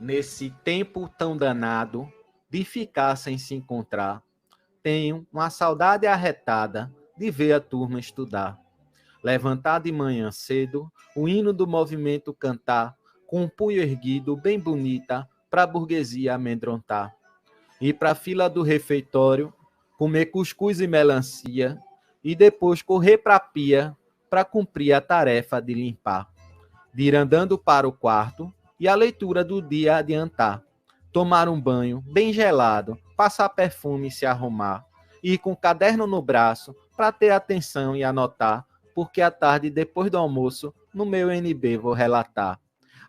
Nesse tempo tão danado de ficar sem se encontrar, tenho uma saudade arretada de ver a turma estudar. Levantar de manhã cedo, o hino do movimento cantar, com um punho erguido bem bonita, para a burguesia amedrontar. Ir para a fila do refeitório, comer cuscuz e melancia, e depois correr para a pia para cumprir a tarefa de limpar. De ir andando para o quarto e a leitura do dia adiantar. Tomar um banho bem gelado, passar perfume e se arrumar. Ir com o caderno no braço para ter atenção e anotar, porque à tarde, depois do almoço, no meu NB vou relatar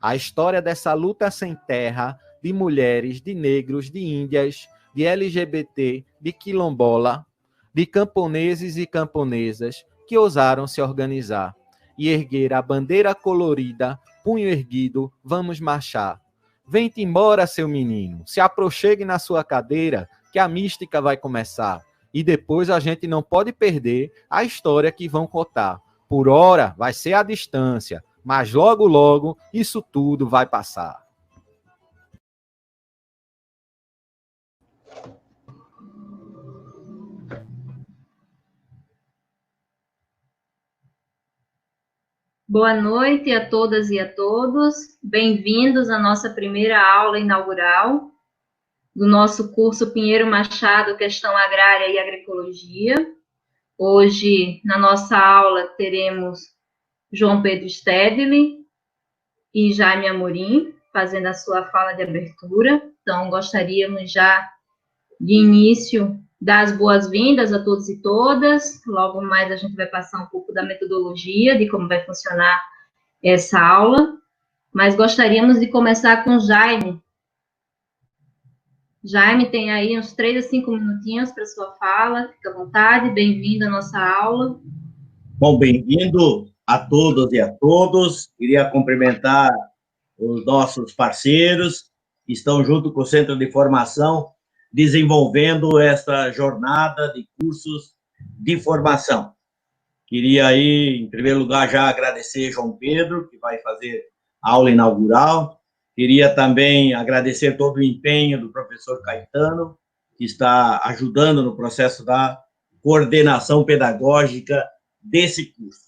a história dessa luta sem terra, de mulheres, de negros, de índias, de LGBT, de quilombola, de camponeses e camponesas que ousaram se organizar e erguer a bandeira colorida, punho erguido, vamos marchar. Vem-te embora, seu menino, se aproxime na sua cadeira, que a mística vai começar. E depois a gente não pode perder a história que vão contar. Por hora vai ser a distância, mas logo, logo, isso tudo vai passar. Boa noite a todas e a todos. Bem-vindos à nossa primeira aula inaugural do nosso curso Pinheiro Machado, Questão Agrária e Agroecologia. Hoje, na nossa aula, teremos João Pedro Stedley e Jaime Amorim fazendo a sua fala de abertura. Então, gostaríamos já, de início, dar as boas-vindas a todos e todas. Logo mais a gente vai passar um pouco da metodologia, de como vai funcionar essa aula. Mas gostaríamos de começar com Jaime. Jaime, tem aí uns 3 a 5 minutinhos para sua fala. Fica à vontade, bem-vindo à nossa aula. Bom, bem-vindo a todos e a todos. Queria cumprimentar os nossos parceiros que estão junto com o Centro de Formação desenvolvendo essa jornada de cursos de formação. Queria aí, em primeiro lugar, já agradecer João Pedro, que vai fazer a aula inaugural. Queria também agradecer todo o empenho do professor Caetano, que está ajudando no processo da coordenação pedagógica desse curso.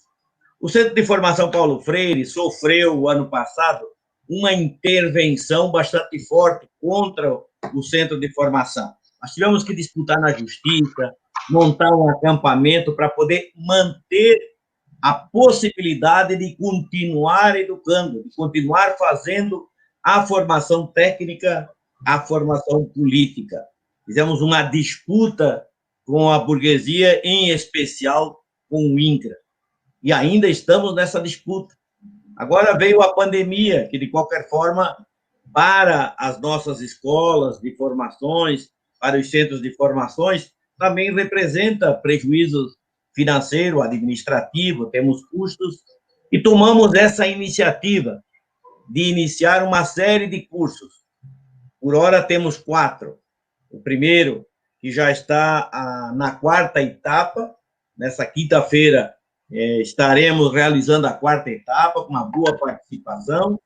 O Centro de Formação Paulo Freire sofreu, o ano passado, uma intervenção bastante forte contra o Centro de Formação. Nós tivemos que disputar na justiça, montar um acampamento para poder manter a possibilidade de continuar educando, de continuar fazendo a formação técnica, a formação política. Fizemos uma disputa com a burguesia, em especial com o INCRA. E ainda estamos nessa disputa. Agora veio a pandemia, que, de qualquer forma, para as nossas escolas de formações, para os centros de formações, também representa prejuízos financeiro, administrativo, temos custos, e tomamos essa iniciativa de iniciar uma série de cursos. Por hora temos 4. O primeiro, que já está na 4ª etapa, nessa quinta-feira estaremos realizando a 4ª etapa, com uma boa participação.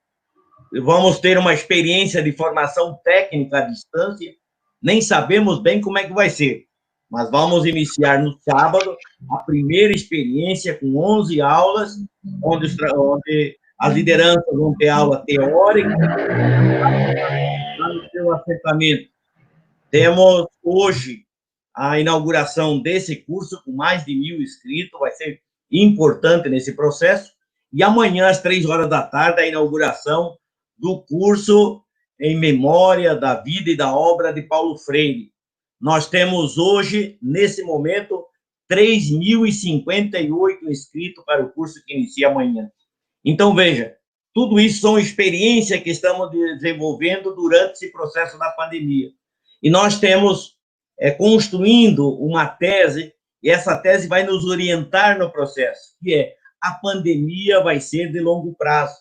Vamos ter uma experiência de formação técnica à distância, nem sabemos bem como é que vai ser, mas vamos iniciar no sábado a primeira experiência com 11 aulas, onde as lideranças vão ter aula teórica, no seu assentamento. Temos hoje a inauguração desse curso com mais de 1.000 inscritos, vai ser importante nesse processo, e amanhã, às 15h, a inauguração do curso em memória da vida e da obra de Paulo Freire. Nós temos hoje, nesse momento, 3.058 inscritos para o curso que inicia amanhã. Então, veja, tudo isso são experiências que estamos desenvolvendo durante esse processo da pandemia. E nós temos construindo uma tese e essa tese vai nos orientar no processo, que é a pandemia vai ser de longo prazo.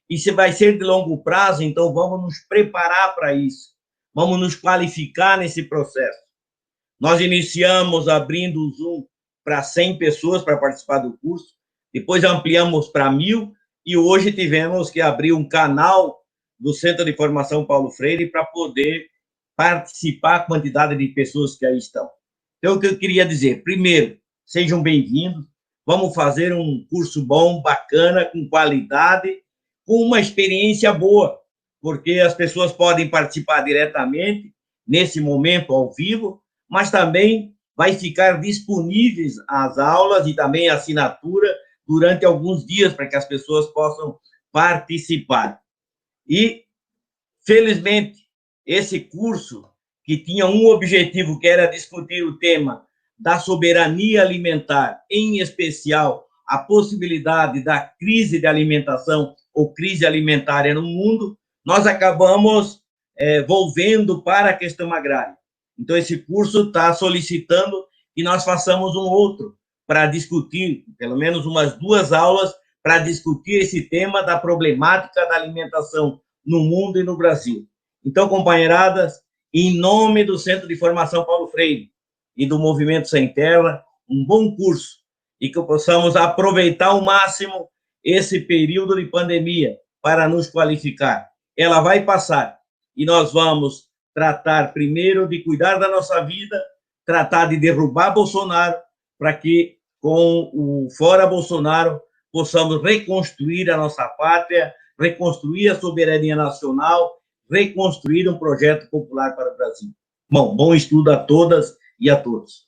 E se vai ser de longo prazo, então vamos nos preparar para isso, vamos nos qualificar nesse processo. Nós iniciamos abrindo o Zoom para 100 pessoas para participar do curso, depois ampliamos para 1.000, e hoje tivemos que abrir um canal do Centro de Formação Paulo Freire para poder participar a quantidade de pessoas que aí estão. Então, o que eu queria dizer, primeiro, sejam bem-vindos, vamos fazer um curso bom, bacana, com qualidade, com uma experiência boa, porque as pessoas podem participar diretamente, nesse momento, ao vivo, mas também vai ficar disponíveis as aulas e também a assinatura durante alguns dias, para que as pessoas possam participar. E, felizmente, esse curso, que tinha um objetivo, que era discutir o tema da soberania alimentar, em especial a possibilidade da crise de alimentação ou crise alimentária no mundo, nós acabamos volvendo para a questão agrária. Então, esse curso está solicitando que nós façamos um outro para discutir, pelo menos umas 2 aulas, para discutir esse tema da problemática da alimentação no mundo e no Brasil. Então, companheiradas, em nome do Centro de Formação Paulo Freire e do Movimento Sem Terra, um bom curso e que possamos aproveitar ao máximo esse período de pandemia para nos qualificar. Ela vai passar e nós vamos tratar primeiro de cuidar da nossa vida, tratar de derrubar Bolsonaro, para que, com o fora Bolsonaro, possamos reconstruir a nossa pátria, reconstruir a soberania nacional, reconstruir um projeto popular para o Brasil. Bom estudo a todas e a todos.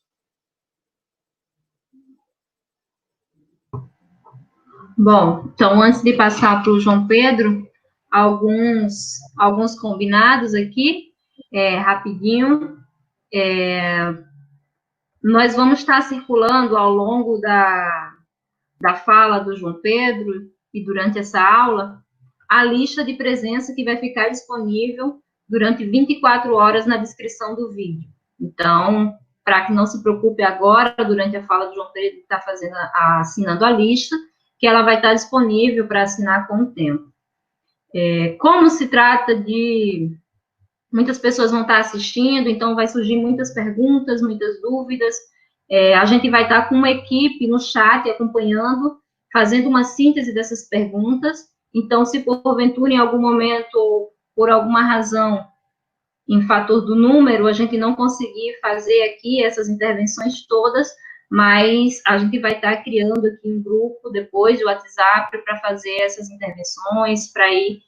Bom, então, antes de passar para o João Pedro, alguns combinados aqui, rapidinho. Nós vamos estar circulando ao longo da fala do João Pedro e durante essa aula a lista de presença que vai ficar disponível durante 24 horas na descrição do vídeo. Então, para que não se preocupe agora, durante a fala do João Pedro, está assinando a lista, que ela vai estar disponível para assinar com o tempo. Como se trata de... Muitas pessoas vão estar assistindo, então vai surgir muitas perguntas, muitas dúvidas. A gente vai estar com uma equipe no chat acompanhando, fazendo uma síntese dessas perguntas. Então, se porventura, em algum momento, por alguma razão, em fator do número, a gente não conseguir fazer aqui essas intervenções todas, mas a gente vai estar criando aqui um grupo depois de WhatsApp para fazer essas intervenções, para ir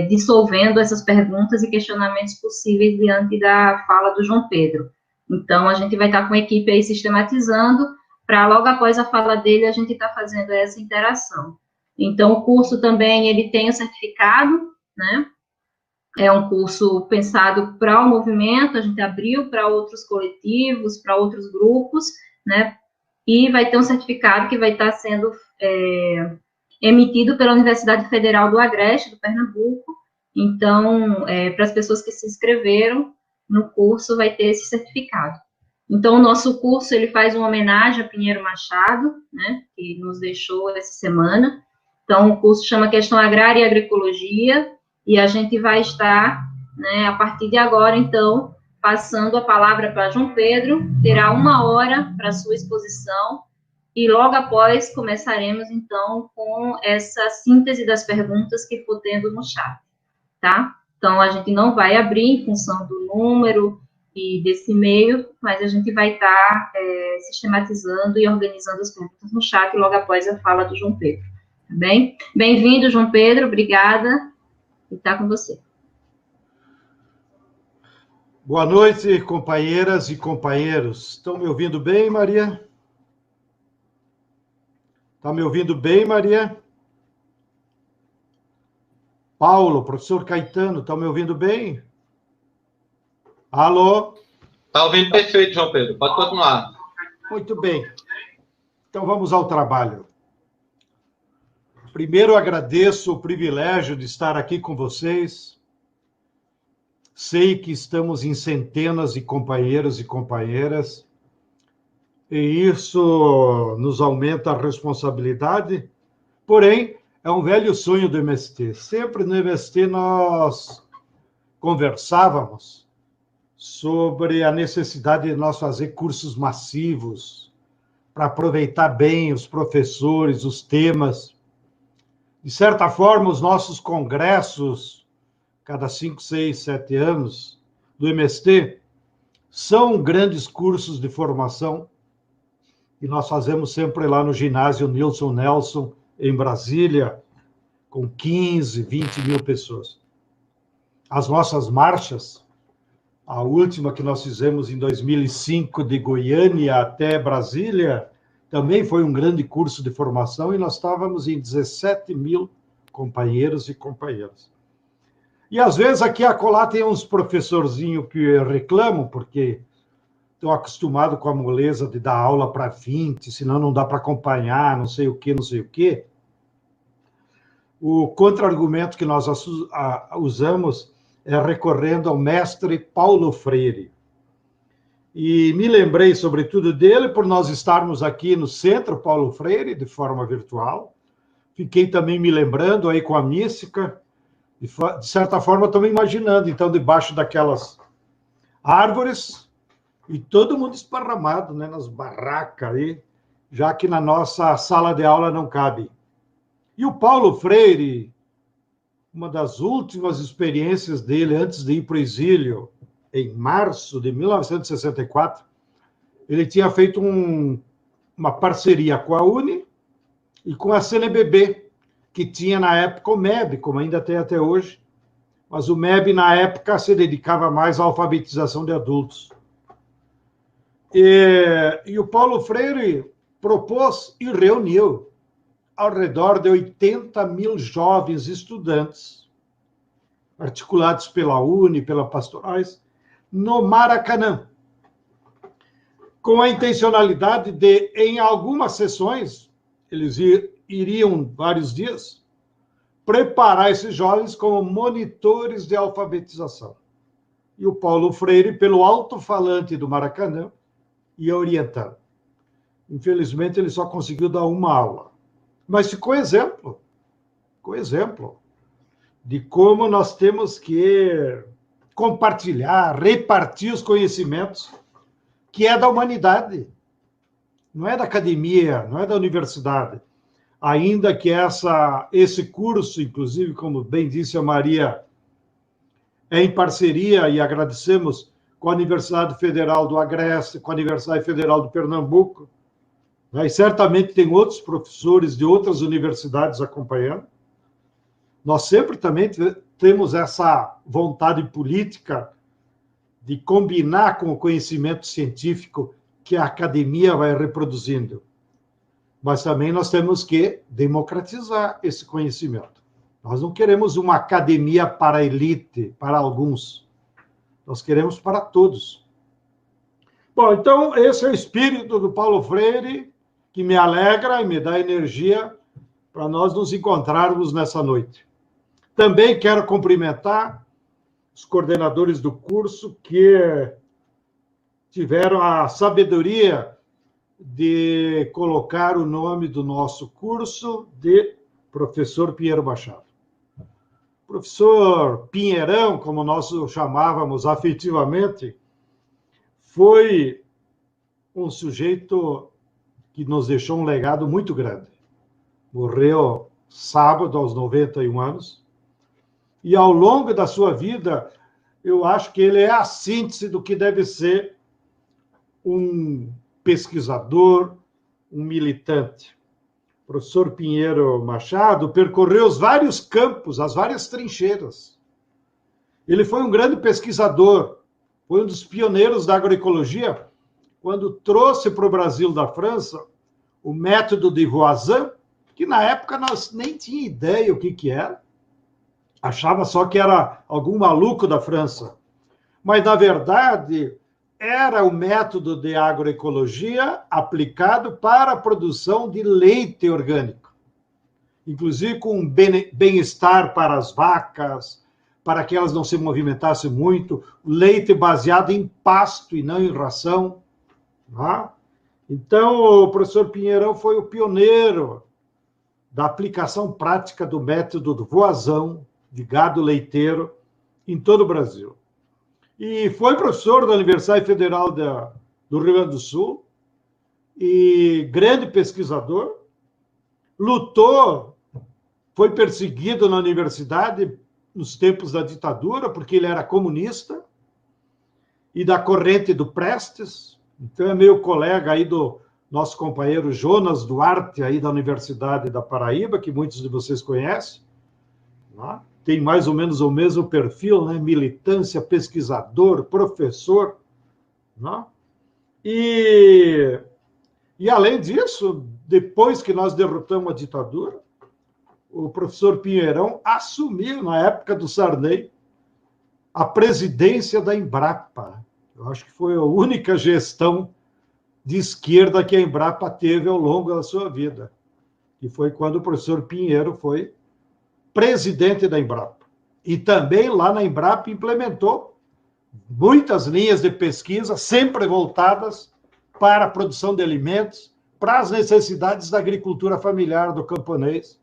dissolvendo essas perguntas e questionamentos possíveis diante da fala do João Pedro. Então, a gente vai estar com a equipe aí sistematizando, para logo após a fala dele, a gente estar fazendo essa interação. Então, o curso também, ele tem o certificado, né? É um curso pensado para o movimento, a gente abriu para outros coletivos, para outros grupos, né? E vai ter um certificado que vai estar sendo emitido pela Universidade Federal do Agreste, do Pernambuco. Então, para as pessoas que se inscreveram no curso, vai ter esse certificado. Então, o nosso curso, ele faz uma homenagem a Pinheiro Machado, né, que nos deixou essa semana. Então, o curso chama Questão Agrária e Agroecologia, e a gente vai estar, né, a partir de agora, então, passando a palavra para João Pedro, terá 1 hora para sua exposição, e logo após começaremos, então, com essa síntese das perguntas que for tendo no chat, tá? Então, a gente não vai abrir em função do número e desse e-mail, mas a gente vai estar sistematizando e organizando as perguntas no chat logo após a fala do João Pedro, tá bem? Bem-vindo, João Pedro, obrigada, e está com você. Boa noite, companheiras e companheiros. Estão me ouvindo bem, Maria? Está me ouvindo bem, Maria? Paulo, professor Caetano, está me ouvindo bem? Alô? Está ouvindo perfeito, João Pedro. Pode continuar. Muito bem. Então, vamos ao trabalho. Primeiro, agradeço o privilégio de estar aqui com vocês. Sei que estamos em centenas de companheiros e companheiras e isso nos aumenta a responsabilidade, porém, é um velho sonho do MST. Sempre no MST nós conversávamos sobre a necessidade de nós fazer cursos massivos para aproveitar bem os professores, os temas. De certa forma, os nossos congressos, cada 5, 6, 7 anos, do MST, são grandes cursos de formação e nós fazemos sempre lá no ginásio Nilson Nelson, em Brasília, com 15, 20 mil pessoas. As nossas marchas, a última que nós fizemos em 2005, de Goiânia até Brasília, também foi um grande curso de formação e nós estávamos em 17 mil companheiros e companheiras. E às vezes aqui a acolá tem uns professorzinhos que reclamam, porque estão acostumados com a moleza de dar aula para 20, senão não dá para acompanhar, não sei o quê, não sei o quê. O contra-argumento que nós usamos é recorrendo ao mestre Paulo Freire. E me lembrei, sobretudo, dele, por nós estarmos aqui no Centro Paulo Freire, de forma virtual. Fiquei também me lembrando aí com a mística, de certa forma, estou me imaginando, então, debaixo daquelas árvores, e todo mundo esparramado, né, nas barracas aí, já que na nossa sala de aula não cabe. E o Paulo Freire, uma das últimas experiências dele antes de ir para o exílio, em março de 1964, ele tinha feito uma parceria com a UNE e com a CNBB, que tinha na época o MEB, como ainda tem até hoje, mas o MEB na época se dedicava mais à alfabetização de adultos. E o Paulo Freire propôs e reuniu ao redor de 80 mil jovens estudantes, articulados pela UNE, pela Pastorais, no Maracanã, com a intencionalidade de, em algumas sessões, eles iriam vários dias, preparar esses jovens como monitores de alfabetização. E o Paulo Freire, pelo alto-falante do Maracanã, ia orientando. Infelizmente, ele só conseguiu dar uma aula. Mas ficou exemplo de como nós temos que compartilhar, repartir os conhecimentos que é da humanidade, não é da academia, não é da universidade. Ainda que esse curso, inclusive, como bem disse a Maria, é em parceria, e agradecemos, com a Universidade Federal do Agreste, com a Universidade Federal do Pernambuco, né? E certamente tem outros professores de outras universidades acompanhando. Nós sempre também temos essa vontade política de combinar com o conhecimento científico que a academia vai reproduzindo. Mas também nós temos que democratizar esse conhecimento. Nós não queremos uma academia para a elite, para alguns. Nós queremos para todos. Bom, então, esse é o espírito do Paulo Freire, que me alegra e me dá energia para nós nos encontrarmos nessa noite. Também quero cumprimentar os coordenadores do curso que tiveram a sabedoria de colocar o nome do nosso curso de professor Pinheiro Machado. Professor Pinheirão, como nós o chamávamos afetivamente, foi um sujeito que nos deixou um legado muito grande. Morreu sábado, aos 91 anos, e ao longo da sua vida, eu acho que ele é a síntese do que deve ser um pesquisador, um militante. O professor Pinheiro Machado percorreu os vários campos, as várias trincheiras. Ele foi um grande pesquisador, foi um dos pioneiros da agroecologia, quando trouxe para o Brasil da França o método de Voisin, que na época nós nem tinha ideia o que era, achava só que era algum maluco da França. Mas, na verdade, era o método de agroecologia aplicado para a produção de leite orgânico, inclusive com bem-estar para as vacas, para que elas não se movimentassem muito, leite baseado em pasto e não em ração. Tá? Então, o professor Pinheirão foi o pioneiro da aplicação prática do método do voazão de gado leiteiro em todo o Brasil. E foi professor da Universidade Federal do Rio Grande do Sul e grande pesquisador, lutou, foi perseguido na universidade nos tempos da ditadura, porque ele era comunista e da corrente do Prestes. Então, é meu colega aí do nosso companheiro Jonas Duarte, aí da Universidade da Paraíba, que muitos de vocês conhecem. Né? Tem mais ou menos o mesmo perfil, né? Militância, pesquisador, professor. Né? E além disso, depois que nós derrotamos a ditadura, o professor Pinheirão assumiu, na época do Sarney, a presidência da Embrapa. Eu acho que foi a única gestão de esquerda que a Embrapa teve ao longo da sua vida. E foi quando o professor Pinheiro foi presidente da Embrapa. E também lá na Embrapa implementou muitas linhas de pesquisa, sempre voltadas para a produção de alimentos, para as necessidades da agricultura familiar do camponês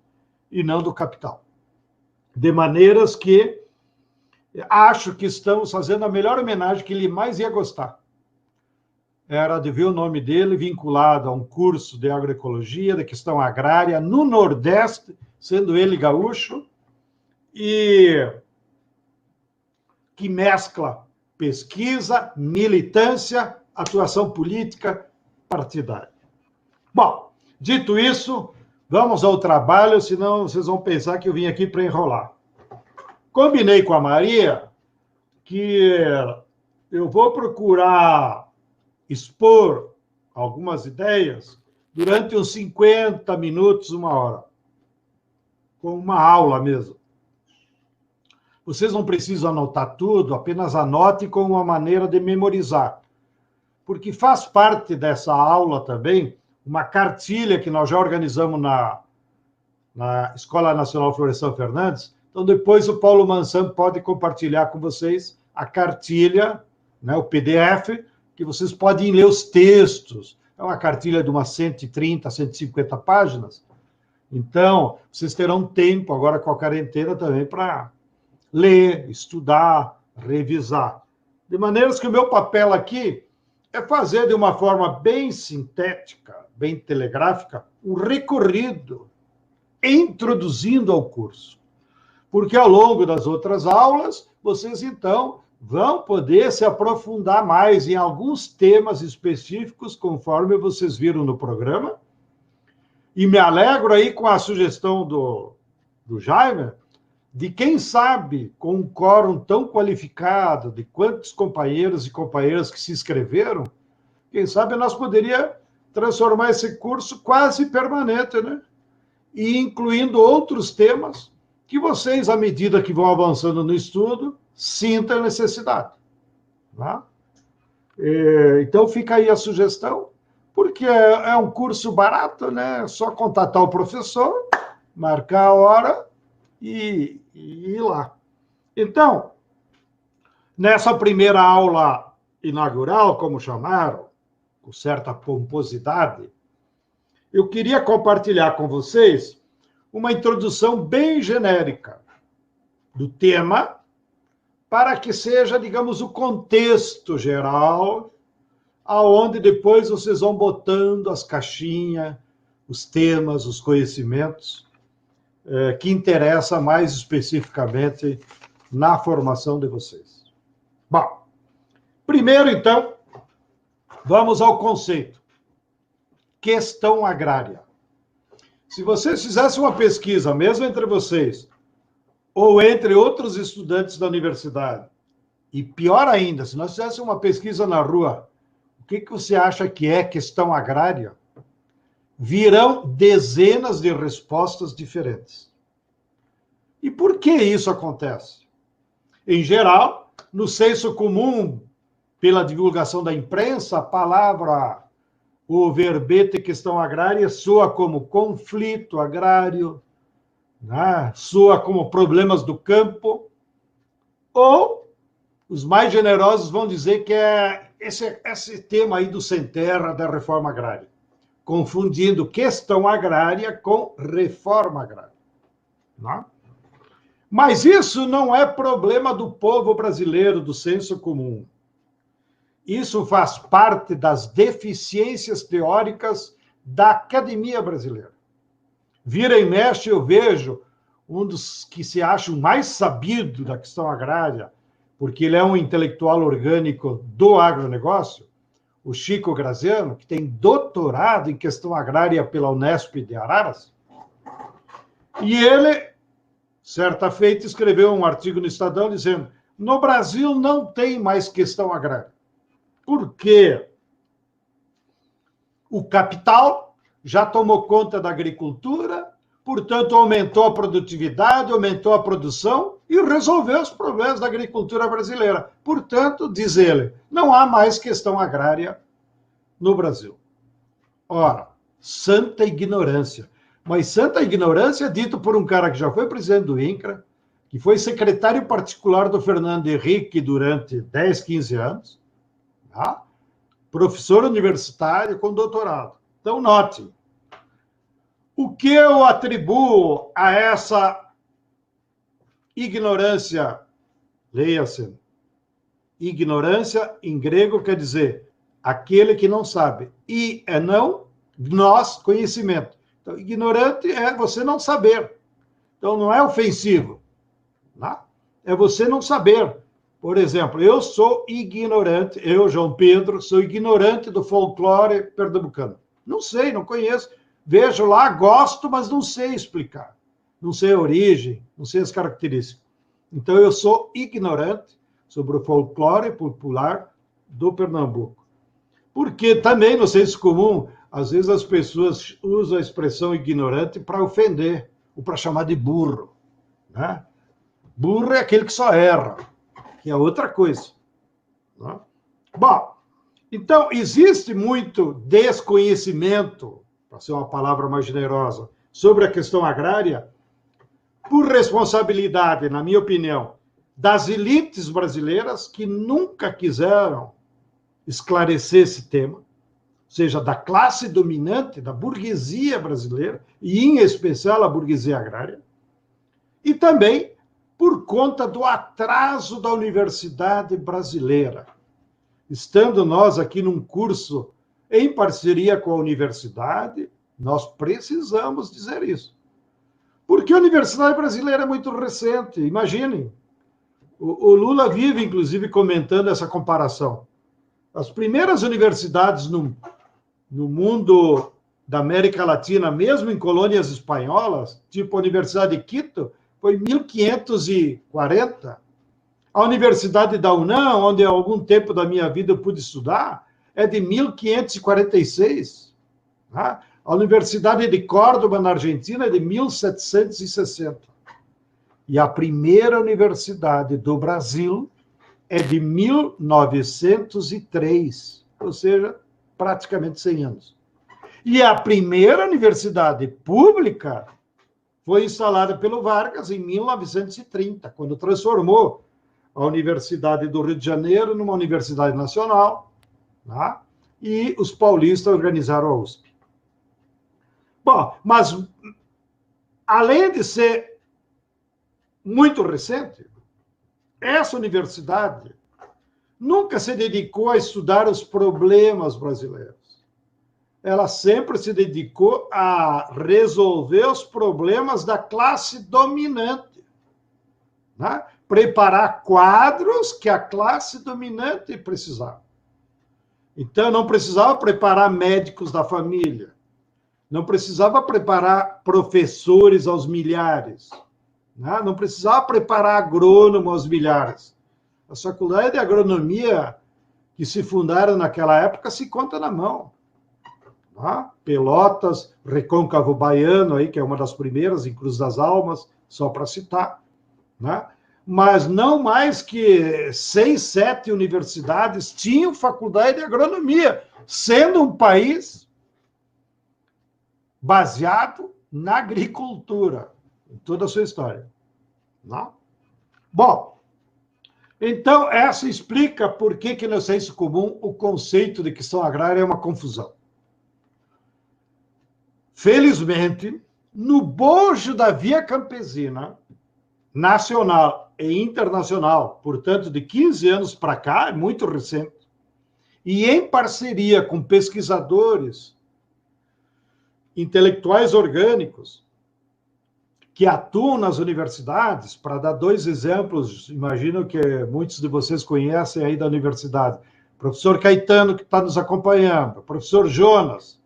e não do capital. De maneiras que acho que estamos fazendo a melhor homenagem que ele mais ia gostar. Era de ver o nome dele vinculado a um curso de agroecologia, de questão agrária, no Nordeste, sendo ele gaúcho, e que mescla pesquisa, militância, atuação política, partidária. Bom, dito isso, vamos ao trabalho, senão vocês vão pensar que eu vim aqui para enrolar. Combinei com a Maria que eu vou procurar expor algumas ideias durante uns 50 minutos, uma hora, com uma aula mesmo. Vocês não precisam anotar tudo, apenas anotem como uma maneira de memorizar. Porque faz parte dessa aula também uma cartilha que nós já organizamos na Escola Nacional Florestan Fernandes. Então, depois o Paulo Mansan pode compartilhar com vocês a cartilha, né, o PDF, que vocês podem ler os textos. É uma cartilha de umas 130, 150 páginas. Então, vocês terão tempo agora com a quarentena também para ler, estudar, revisar. De maneiras que o meu papel aqui é fazer de uma forma bem sintética, bem telegráfica, um recorrido introduzindo ao curso. Porque ao longo das outras aulas, vocês então vão poder se aprofundar mais em alguns temas específicos, conforme vocês viram no programa. E me alegro aí com a sugestão do Jaime, de quem sabe, com um quórum tão qualificado, de quantos companheiros e companheiras que se inscreveram, quem sabe nós poderíamos transformar esse curso quase permanente, né? E incluindo outros temas que vocês, à medida que vão avançando no estudo, sintam necessidade. Tá? Então, fica aí a sugestão, porque é um curso barato, né? É só contatar o professor, marcar a hora e ir lá. Então, nessa primeira aula inaugural, como chamaram, com certa pomposidade, eu queria compartilhar com vocês uma introdução bem genérica do tema, para que seja, digamos, o contexto geral, aonde depois vocês vão botando as caixinhas, os temas, os conhecimentos, que interessa mais especificamente na formação de vocês. Bom, primeiro, então, vamos ao conceito. Questão agrária. Se vocês fizessem uma pesquisa, mesmo entre vocês, ou entre outros estudantes da universidade, e pior ainda, se nós fizéssemos uma pesquisa na rua, o que você acha que é questão agrária? Virão dezenas de respostas diferentes. E por que isso acontece? Em geral, no senso comum, pela divulgação da imprensa, a palavra, o verbete questão agrária soa como conflito agrário, né? Soa como problemas do campo, ou os mais generosos vão dizer que é esse tema aí do sem terra da reforma agrária, confundindo questão agrária com reforma agrária. Não? Mas isso não é problema do povo brasileiro, do senso comum. Isso faz parte das deficiências teóricas da academia brasileira. Vira e mexe, eu vejo um dos que se acham mais sabido da questão agrária, porque ele é um intelectual orgânico do agronegócio, o Chico Graziano, que tem doutorado em questão agrária pela Unesp de Araras, e ele, certa feita, escreveu um artigo no Estadão dizendo: no Brasil não tem mais questão agrária. Por quê? O capital já tomou conta da agricultura, portanto, aumentou a produtividade, aumentou a produção e resolveu os problemas da agricultura brasileira. Portanto, diz ele, não há mais questão agrária no Brasil. Ora, santa ignorância. Mas santa ignorância dito por um cara que já foi presidente do INCRA, que foi secretário particular do Fernando Henrique durante 10, 15 anos, tá? Professor universitário com doutorado. Então, note, o que eu atribuo a essa ignorância? Leia-se. Ignorância, em grego, quer dizer aquele que não sabe. E é não, nós, conhecimento. Então, ignorante é você não saber. Então, não é ofensivo. Tá? É você não saber. Por exemplo, eu sou ignorante, eu, João Pedro, sou ignorante do folclore pernambucano. Não sei, não conheço. Vejo lá, gosto, mas não sei explicar. Não sei a origem, não sei as características. Então, eu sou ignorante sobre o folclore popular do Pernambuco. Porque também, no senso comum, às vezes as pessoas usam a expressão ignorante para ofender, ou para chamar de burro. Né? Burro é aquele que só erra, que é outra coisa. Né? Bom, então, existe muito desconhecimento, para ser uma palavra mais generosa, sobre a questão agrária, por responsabilidade, na minha opinião, das elites brasileiras que nunca quiseram esclarecer esse tema, ou seja, da classe dominante, da burguesia brasileira, e em especial a burguesia agrária, e também por conta do atraso da universidade brasileira. Estando nós aqui num curso em parceria com a universidade, nós precisamos dizer isso. Porque a universidade brasileira é muito recente, imaginem. O Lula vive, inclusive, comentando essa comparação. As primeiras universidades no mundo da América Latina, mesmo em colônias espanholas, tipo a Universidade de Quito, foi em 1540. A Universidade da UNAM, onde há algum tempo da minha vida eu pude estudar, é de 1546. Tá? A Universidade de Córdoba, na Argentina, é de 1760. E a primeira universidade do Brasil é de 1903, ou seja, praticamente 100 anos. E a primeira universidade pública foi instalada pelo Vargas em 1930, quando transformou a Universidade do Rio de Janeiro numa universidade nacional, tá? E os paulistas organizaram a USP. Bom, mas além de ser muito recente, essa universidade nunca se dedicou a estudar os problemas brasileiros. Ela sempre se dedicou a resolver os problemas da classe dominante, né? Preparar quadros que a classe dominante precisava. Então, não precisava preparar médicos da família, não precisava preparar professores aos milhares, né? Não precisava preparar agrônomo aos milhares. As faculdades de agronomia que se fundaram naquela época se conta na mão. Né? Pelotas, Recôncavo Baiano, aí, que é uma das primeiras, em Cruz das Almas, só para citar. Né? Mas não mais que 6, 7 universidades tinham faculdade de agronomia, sendo um país baseado na agricultura, em toda a sua história. Não? Bom, Então, essa explica por que no senso comum o conceito de questão agrária é uma confusão. Felizmente, no bojo da via campesina, nacional e internacional, portanto, de 15 anos para cá, é muito recente, e em parceria com pesquisadores, intelectuais orgânicos, que atuam nas universidades, para dar 2 exemplos, imagino que muitos de vocês conhecem aí da universidade, professor Caetano, que está nos acompanhando, professor Jonas,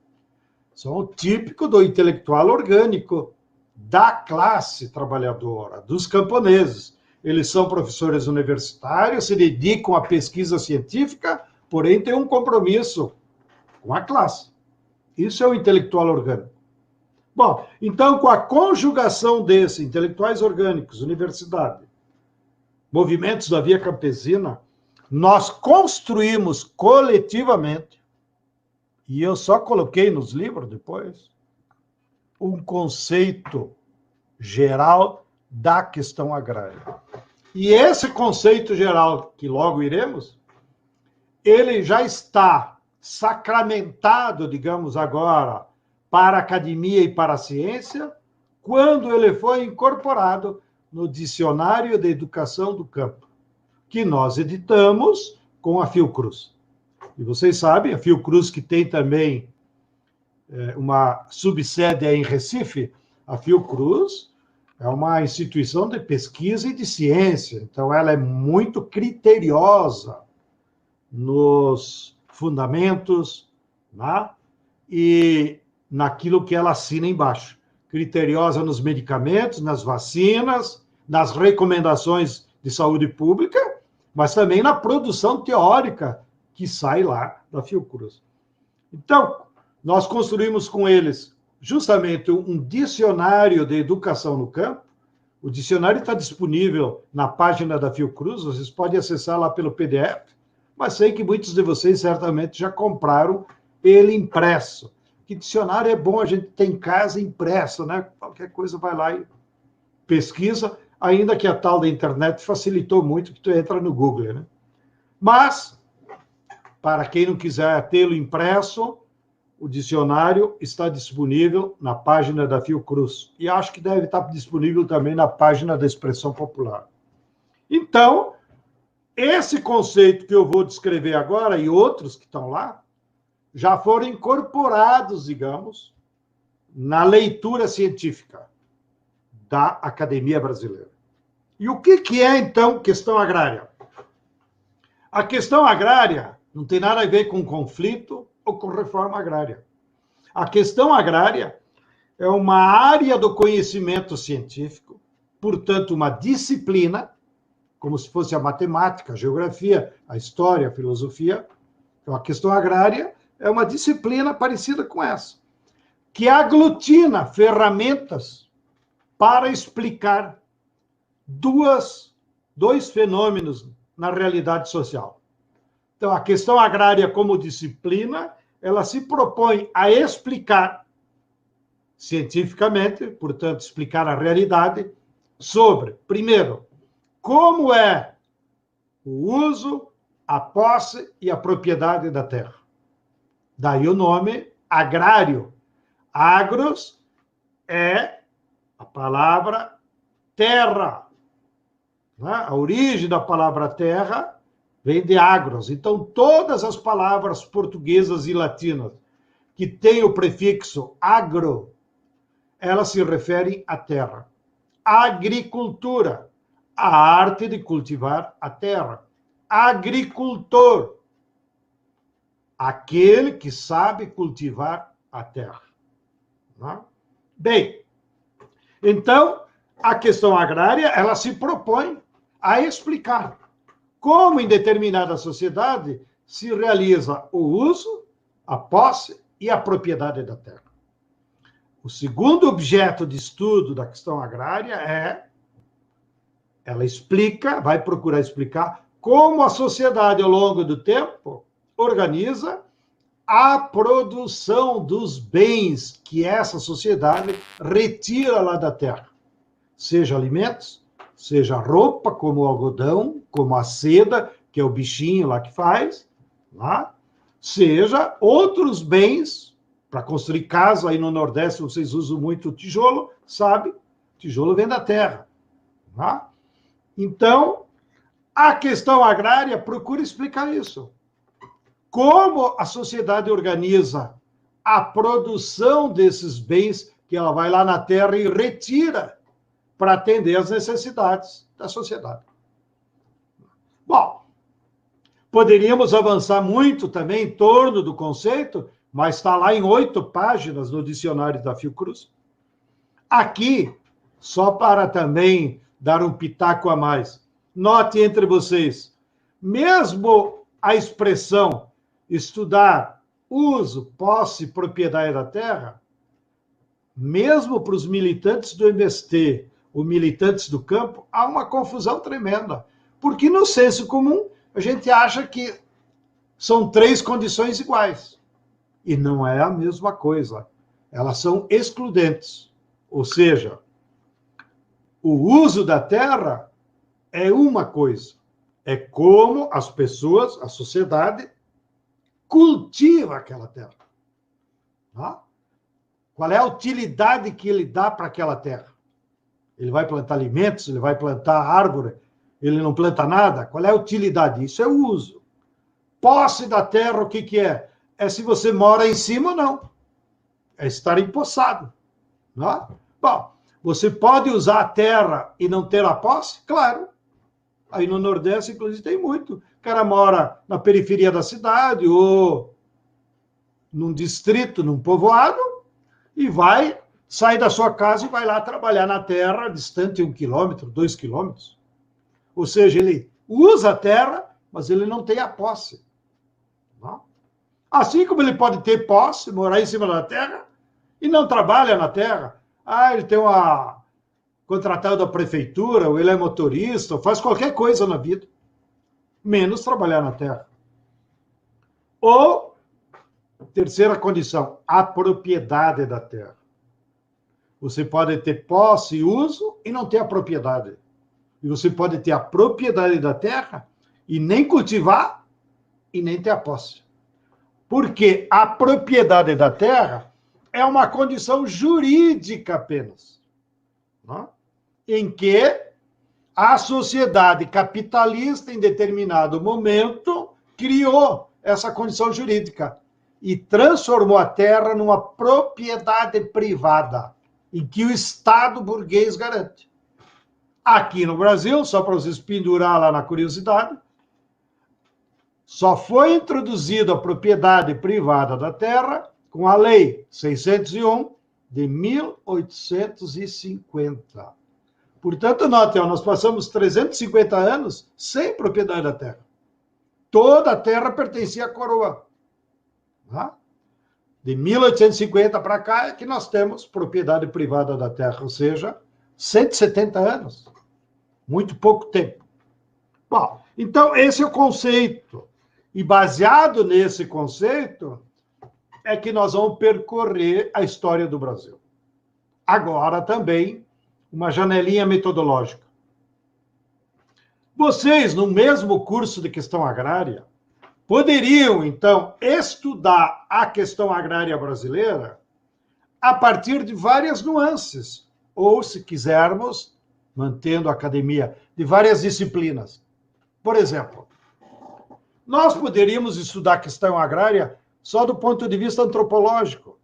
são o típico do intelectual orgânico da classe trabalhadora, dos camponeses. Eles são professores universitários, se dedicam à pesquisa científica, porém têm um compromisso com a classe. Isso é o intelectual orgânico. Bom, então, com a conjugação desses intelectuais orgânicos, universidade, movimentos da via campesina, nós construímos coletivamente, e eu só coloquei nos livros depois, um conceito geral da questão agrária. E esse conceito geral, que logo iremos, ele já está sacramentado, digamos agora, para a academia e para a ciência, quando ele foi incorporado no Dicionário de Educação do Campo, que nós editamos com a Fiocruz. E vocês sabem, a Fiocruz, que tem também uma subsede em Recife, a Fiocruz é uma instituição de pesquisa e de ciência, então ela é muito criteriosa nos fundamentos, né? E naquilo que ela assina embaixo. Criteriosa nos medicamentos, nas vacinas, nas recomendações de saúde pública, mas também na produção teórica que sai lá da Fiocruz. Então, nós construímos com eles justamente um dicionário de educação no campo. O dicionário está disponível na página da Fiocruz, vocês podem acessar lá pelo PDF, mas sei que muitos de vocês certamente já compraram ele impresso. Que dicionário é bom, a gente tem em casa impresso, né? Qualquer coisa vai lá e pesquisa, ainda que a tal da internet facilitou muito, que tu entra no Google, né? Mas, para quem não quiser tê-lo impresso, o dicionário está disponível na página da Fiocruz. E acho que deve estar disponível também na página da Expressão Popular. Então, esse conceito que eu vou descrever agora, e outros que estão lá, já foram incorporados, digamos, na leitura científica da Academia Brasileira. E o que é, então, questão agrária? A questão agrária não tem nada a ver com conflito ou com reforma agrária. A questão agrária é uma área do conhecimento científico, portanto, uma disciplina, como se fosse a matemática, a geografia, a história, a filosofia. Então, a questão agrária é uma disciplina parecida com essa, que aglutina ferramentas para explicar dois fenômenos na realidade social. Então, a questão agrária como disciplina, ela se propõe a explicar cientificamente, portanto, explicar a realidade sobre, primeiro, como é o uso, a posse e a propriedade da terra. Daí o nome agrário. Agros é a palavra terra. A origem da palavra terra vem de agros. Então, todas as palavras portuguesas e latinas que têm o prefixo agro, elas se referem à terra. Agricultura, a arte de cultivar a terra. Agricultor, aquele que sabe cultivar a terra. Bem, então, a questão agrária, ela se propõe a explicar como em determinada sociedade se realiza o uso, a posse e a propriedade da terra. O segundo objeto de estudo da questão agrária ela explica, vai procurar explicar como a sociedade, ao longo do tempo, organiza a produção dos bens que essa sociedade retira lá da terra, seja alimentos, seja roupa, como o algodão, como a seda, que é o bichinho lá que faz, tá? Seja outros bens, para construir casa, aí no Nordeste vocês usam muito tijolo, sabe? Tijolo vem da terra. Tá? Então, a questão agrária procura explicar isso. Como a sociedade organiza a produção desses bens que ela vai lá na terra e retira para atender às necessidades da sociedade. Bom, poderíamos avançar muito também em torno do conceito, mas está lá em 8 páginas no dicionário da Fiocruz. Aqui, só para também dar um pitaco a mais, note entre vocês, mesmo a expressão estudar uso, posse, propriedade da terra, mesmo para os militantes do MST, os militantes do campo, há uma confusão tremenda. Porque no senso comum, a gente acha que são 3 condições iguais. E não é a mesma coisa. Elas são excludentes. Ou seja, o uso da terra é uma coisa. É como as pessoas, a sociedade, cultiva aquela terra. Tá? Qual é a utilidade que ele dá para aquela terra? Ele vai plantar alimentos, ele vai plantar árvore, ele não planta nada? Qual é a utilidade? Isso é o uso. Posse da terra, o que que é? É se você mora em cima ou não. É estar empossado. Não? Bom, você pode usar a terra e não ter a posse? Claro. Aí no Nordeste, inclusive, tem muito. O cara mora na periferia da cidade ou num distrito, num povoado, e vai, sai da sua casa e vai lá trabalhar na terra, distante 1 quilômetro, 2 quilômetros. Ou seja, ele usa a terra, mas ele não tem a posse. Não? Assim como ele pode ter posse, morar em cima da terra, e não trabalha na terra. Ah, ele tem uma contratado da prefeitura, ou ele é motorista, ou faz qualquer coisa na vida, menos trabalhar na terra. Ou, terceira condição, a propriedade da terra. Você pode ter posse e uso e não ter a propriedade. E você pode ter a propriedade da terra e nem cultivar e nem ter a posse. Porque a propriedade da terra é uma condição jurídica apenas, não? Em que a sociedade capitalista, em determinado momento, criou essa condição jurídica e transformou a terra numa propriedade privada, em que o Estado burguês garante. Aqui no Brasil, só para vocês pendurar lá na curiosidade, só foi introduzida a propriedade privada da terra com a Lei 601 de 1850. Portanto, notem, nós passamos 350 anos sem propriedade da terra. Toda a terra pertencia à coroa. Tá? De 1850 para cá é que nós temos propriedade privada da terra, ou seja, 170 anos. Muito pouco tempo. Bom, então esse é o conceito. E baseado nesse conceito é que nós vamos percorrer a história do Brasil. Agora também uma janelinha metodológica. Vocês, no mesmo curso de questão agrária, poderiam, então, estudar a questão agrária brasileira a partir de várias nuances, ou, se quisermos, mantendo a academia, de várias disciplinas. Por exemplo, nós poderíamos estudar a questão agrária só do ponto de vista antropológico,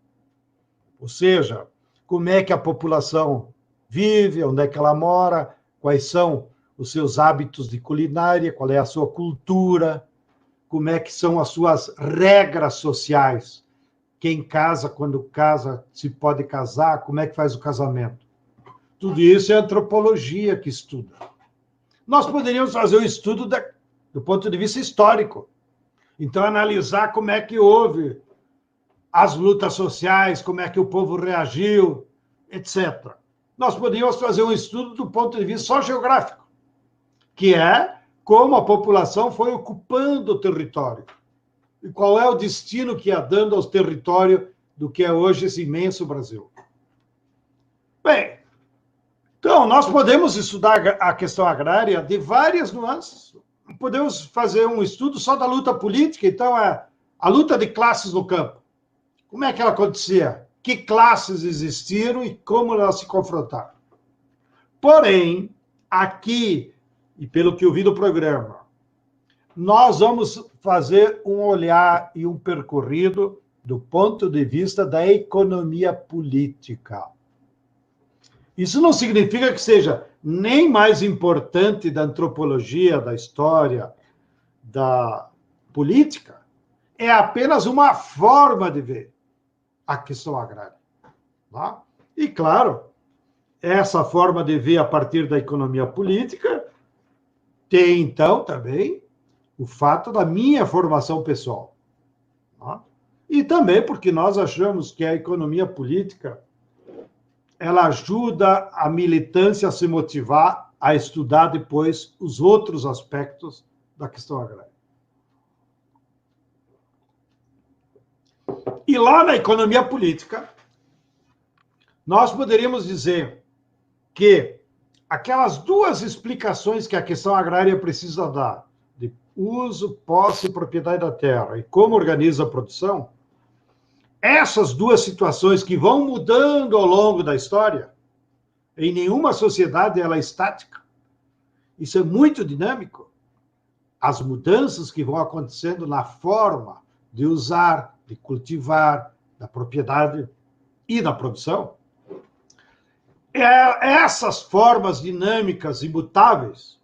ou seja, como é que a população vive, onde é que ela mora, quais são os seus hábitos de culinária, qual é a sua cultura, como é que são as suas regras sociais, quem casa, quando casa, se pode casar, como é que faz o casamento. Tudo isso é antropologia que estuda. Nós poderíamos fazer o estudo do ponto de vista histórico. Então, analisar como é que houve as lutas sociais, como é que o povo reagiu, etc. Nós poderíamos fazer um estudo do ponto de vista só geográfico, que é como a população foi ocupando o território. E qual é o destino que ia dando ao território do que é hoje esse imenso Brasil. Bem, então Bom, nós podemos estudar a questão agrária de várias nuances. Podemos fazer um estudo só da luta política, então, a luta de classes no campo. Como é que ela acontecia? Que classes existiram e como elas se confrontaram? Porém, aqui, e pelo que eu vi do programa, nós vamos fazer um olhar e um percorrido do ponto de vista da economia política. Isso não significa que seja nem mais importante da antropologia, da história, da política. É apenas uma forma de ver a questão agrária. Tá? E, claro, essa forma de ver a partir da economia política tem, então, também o fato da minha formação pessoal. Tá? E também porque nós achamos que a economia política ela ajuda a militância a se motivar a estudar depois os outros aspectos da questão agrária. E lá na economia política, nós poderíamos dizer que aquelas duas explicações que a questão agrária precisa dar, de uso, posse e propriedade da terra, e como organiza a produção, essas duas situações que vão mudando ao longo da história, em nenhuma sociedade ela é estática, isso é muito dinâmico, as mudanças que vão acontecendo na forma de usar, de cultivar, da propriedade e da produção, essas formas dinâmicas e mutáveis,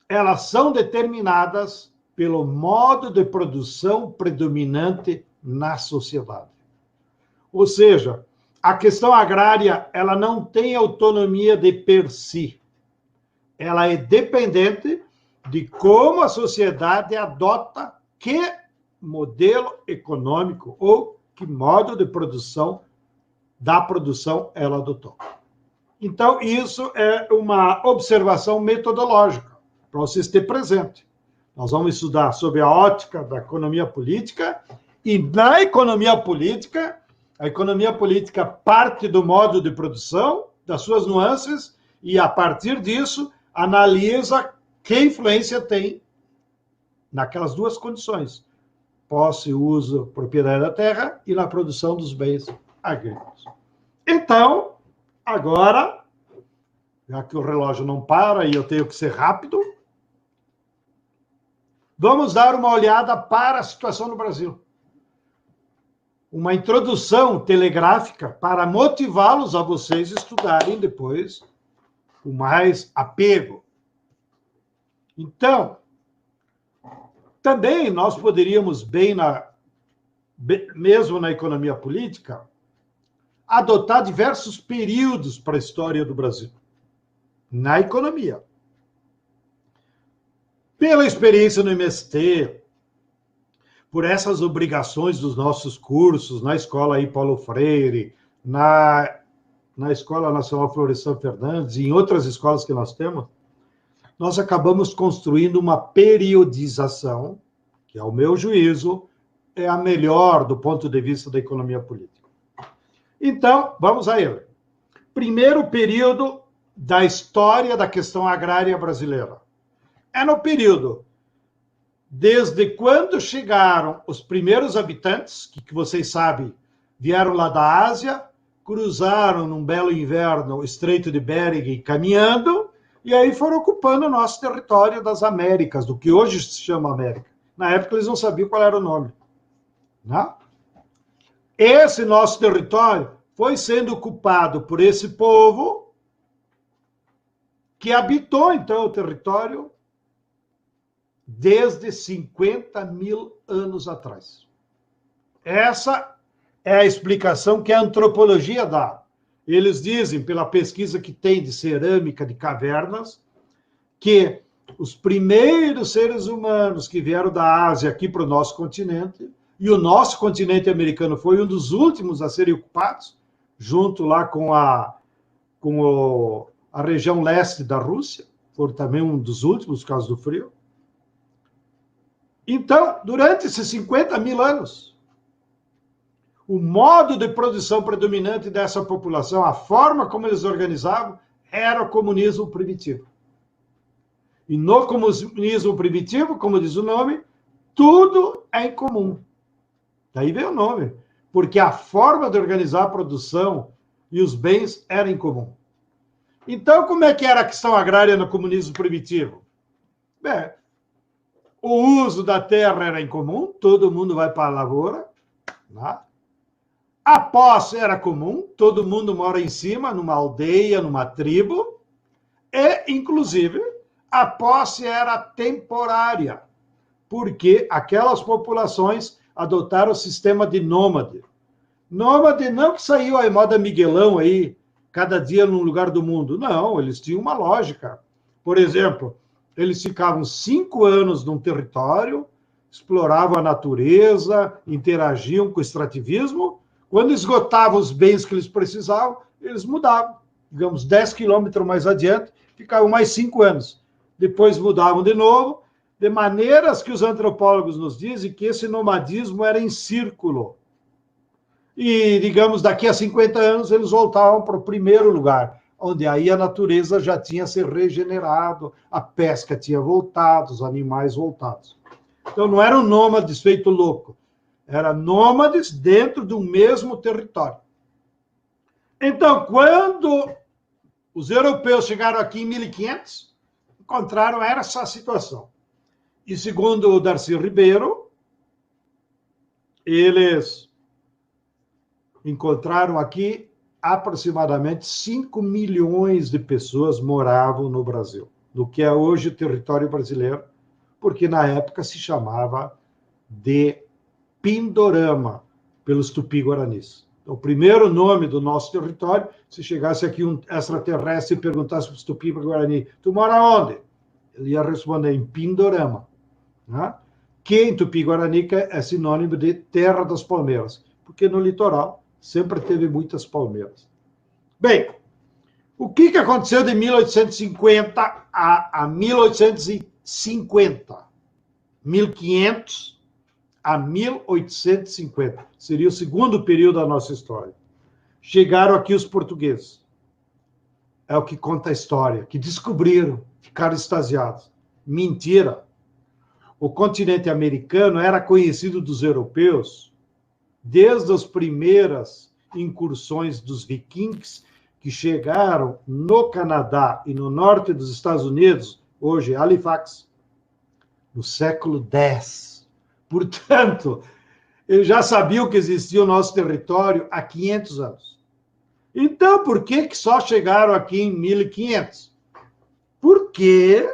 elas são determinadas pelo modo de produção predominante na sociedade. Ou seja, a questão agrária, ela não tem autonomia de per si. Ela é dependente de como a sociedade adota que modelo econômico ou que modo de produção da produção ela adotou. Então, isso é uma observação metodológica, para vocês terem presente. Nós vamos estudar sobre a ótica da economia política, e na economia política, a economia política parte do modo de produção, das suas nuances, e a partir disso, analisa que influência tem naquelas duas condições, posse, uso, propriedade da terra e na produção dos bens agrícolas. Então, agora, já que o relógio não para e eu tenho que ser rápido, vamos dar uma olhada para a situação no Brasil. Uma introdução telegráfica para motivá-los a vocês estudarem depois com mais apego. Então, também nós poderíamos, mesmo na economia política, adotar diversos períodos para a história do Brasil, na economia. Pela experiência no MST, por essas obrigações dos nossos cursos, na escola aí Paulo Freire, na Escola Nacional Florestan Fernandes e em outras escolas que nós temos, nós acabamos construindo uma periodização, que, ao meu juízo, é a melhor do ponto de vista da economia política. Então, vamos a ele. Primeiro período da história da questão agrária brasileira. É no período desde quando chegaram os primeiros habitantes, que vocês sabem, vieram lá da Ásia, cruzaram num belo inverno o Estreito de Bering caminhando, e aí foram ocupando o nosso território das Américas, do que hoje se chama América. Na época eles não sabiam qual era o nome. Né? Esse nosso território foi sendo ocupado por esse povo que habitou, então, o território desde 50 mil anos atrás. Essa é a explicação que a antropologia dá. Eles dizem, pela pesquisa que tem de cerâmica de cavernas, que os primeiros seres humanos que vieram da Ásia aqui para o nosso continente, e o nosso continente americano foi um dos últimos a serem ocupados, junto lá com a região leste da Rússia, foi também um dos últimos por causa do frio. Então, durante esses 50 mil anos, o modo de produção predominante dessa população, a forma como eles organizavam, era o comunismo primitivo. E no comunismo primitivo, como diz o nome, tudo é em comum. Daí veio o nome, porque a forma de organizar a produção e os bens era em comum. Então, como é que era a questão agrária no comunismo primitivo? Bem, o uso da terra era em comum, todo mundo vai para a lavoura, né? A posse era comum, todo mundo mora em cima, numa aldeia, numa tribo, e, inclusive, a posse era temporária, porque aquelas populações adotaram o sistema de nômade. Nômade não que saiu a moda Miguelão aí, cada dia num lugar do mundo. Não, eles tinham uma lógica. Por exemplo, eles ficavam 5 anos num território, exploravam a natureza, interagiam com o extrativismo. Quando esgotavam os bens que eles precisavam, eles mudavam. Digamos, 10 quilômetros mais adiante, ficavam mais 5 anos. Depois mudavam de novo, de maneiras que os antropólogos nos dizem que esse nomadismo era em círculo. E, digamos, daqui a 50 anos, eles voltavam para o primeiro lugar, onde aí a natureza já tinha se regenerado, a pesca tinha voltado, os animais voltados. Então, não eram nômades feito louco, eram nômades dentro do mesmo território. Então, quando os europeus chegaram aqui em 1500, encontraram essa situação. E, segundo o Darcy Ribeiro, eles encontraram aqui aproximadamente 5 milhões de pessoas moravam no Brasil, no que é hoje o território brasileiro, porque na época se chamava de Pindorama, pelos tupi-guaranis. Então, o primeiro nome do nosso território, se chegasse aqui um extraterrestre e perguntasse para os tupi-guarani, tu mora onde? Ele ia responder em Pindorama, né? Que em tupi-guarani é sinônimo de terra das palmeiras, porque no litoral sempre teve muitas palmeiras. Bem, o que aconteceu de 1850 a 1850? 1500 a 1850. Seria o segundo período da nossa história. Chegaram aqui os portugueses. É o que conta a história, que descobriram, ficaram extasiados. Mentira. O continente americano era conhecido dos europeus desde as primeiras incursões dos vikings que chegaram no Canadá e no norte dos Estados Unidos, hoje Halifax, no século X. Portanto, eles já sabiam que existia o nosso território há 500 anos. Então, por que só chegaram aqui em 1500? Porque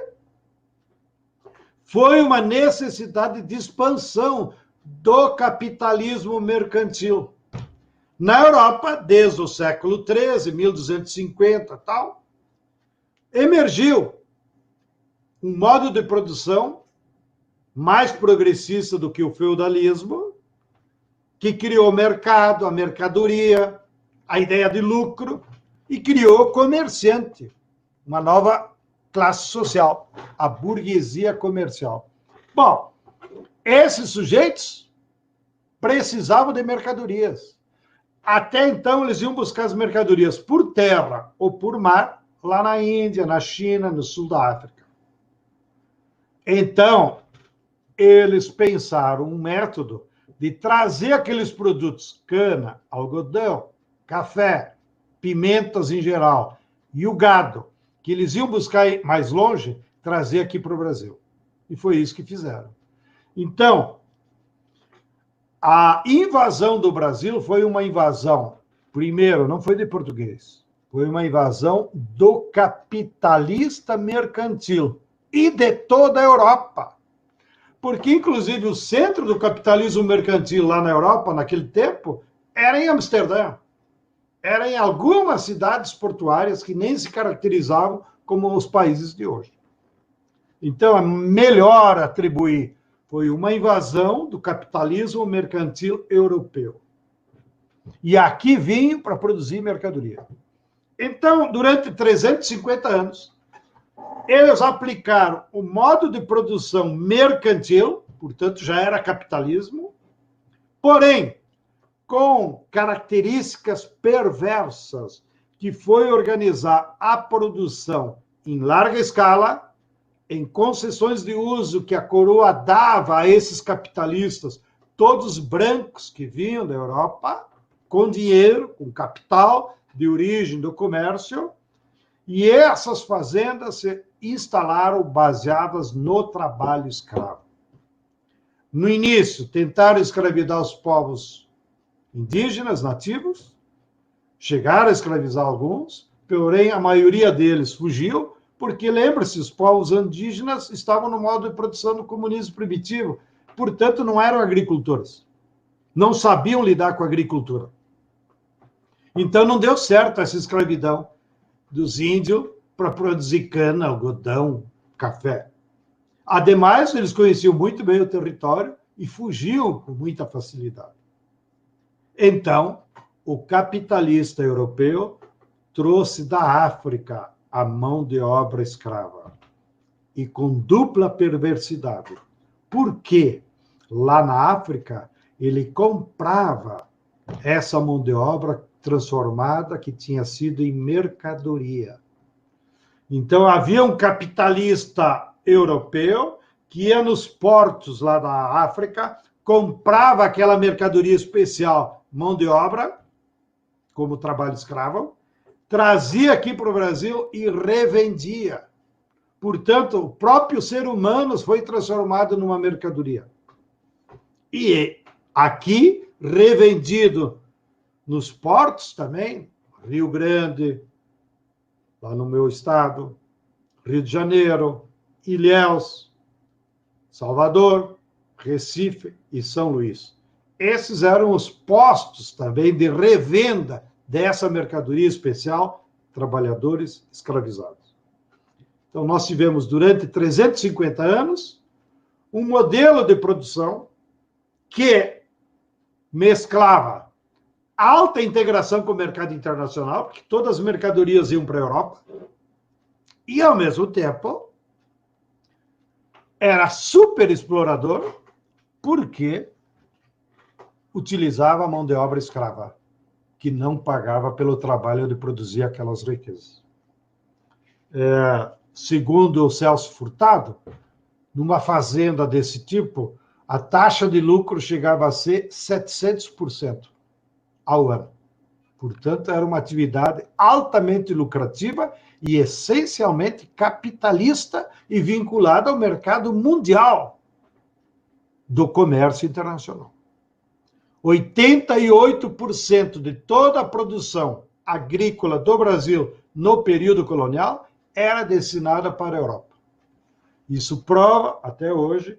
foi uma necessidade de expansão do capitalismo mercantil. Na Europa, desde o século XIII, 1250 tal, emergiu um modo de produção mais progressista do que o feudalismo, que criou o mercado, a mercadoria, a ideia de lucro, e criou o comerciante, uma nova classe social, a burguesia comercial. Bom, esses sujeitos precisavam de mercadorias. Até então, eles iam buscar as mercadorias por terra ou por mar, lá na Índia, na China, no sul da África. Então, eles pensaram um método de trazer aqueles produtos, cana, algodão, café, pimentas em geral, e o gado, que eles iam buscar mais longe, trazer aqui para o Brasil. E foi isso que fizeram. Então, a invasão do Brasil foi uma invasão, primeiro, não foi de português, foi uma invasão do capitalista mercantil e de toda a Europa. Porque, inclusive, o centro do capitalismo mercantil lá na Europa, naquele tempo, era em Amsterdã. Era em algumas cidades portuárias que nem se caracterizavam como os países de hoje. Então, é melhor atribuir. Foi uma invasão do capitalismo mercantil europeu. E aqui vinham para produzir mercadoria. Então, durante 350 anos, eles aplicaram o modo de produção mercantil, portanto, já era capitalismo, porém, com características perversas, que foi organizar a produção em larga escala, em concessões de uso que a coroa dava a esses capitalistas, todos brancos que vinham da Europa, com dinheiro, com capital de origem do comércio, e essas fazendas se instalaram baseadas no trabalho escravo. No início, tentaram escravizar os povos indígenas, nativos, chegaram a escravizar alguns, porém a maioria deles fugiu, porque, lembre-se, os povos indígenas estavam no modo de produção do comunismo primitivo, portanto, não eram agricultores, não sabiam lidar com a agricultura. Então, não deu certo essa escravidão dos índios para produzir cana, algodão, café. Ademais, eles conheciam muito bem o território e fugiam com muita facilidade. Então, o capitalista europeu trouxe da África a mão de obra escrava, e com dupla perversidade. Por quê? Lá na África, ele comprava essa mão de obra transformada que tinha sido em mercadoria. Então, havia um capitalista europeu que ia nos portos lá da África, comprava aquela mercadoria especial, mão de obra, como trabalho escravo, trazia aqui para o Brasil e revendia. Portanto, o próprio ser humano foi transformado numa mercadoria. E aqui, revendido nos portos também, Rio Grande, lá no meu estado, Rio de Janeiro, Ilhéus, Salvador, Recife e São Luís. Esses eram os postos também de revenda dessa mercadoria especial, trabalhadores escravizados. Então, nós tivemos, durante 350 anos, um modelo de produção que mesclava alta integração com o mercado internacional, porque todas as mercadorias iam para a Europa, e, ao mesmo tempo, era super explorador, porque utilizava a mão de obra escrava, que não pagava pelo trabalho de produzir aquelas riquezas. Segundo o Celso Furtado, numa fazenda desse tipo, a taxa de lucro chegava a ser 700% ao ano. Portanto, era uma atividade altamente lucrativa e essencialmente capitalista e vinculada ao mercado mundial do comércio internacional. 88% de toda a produção agrícola do Brasil no período colonial era destinada para a Europa. Isso prova, até hoje,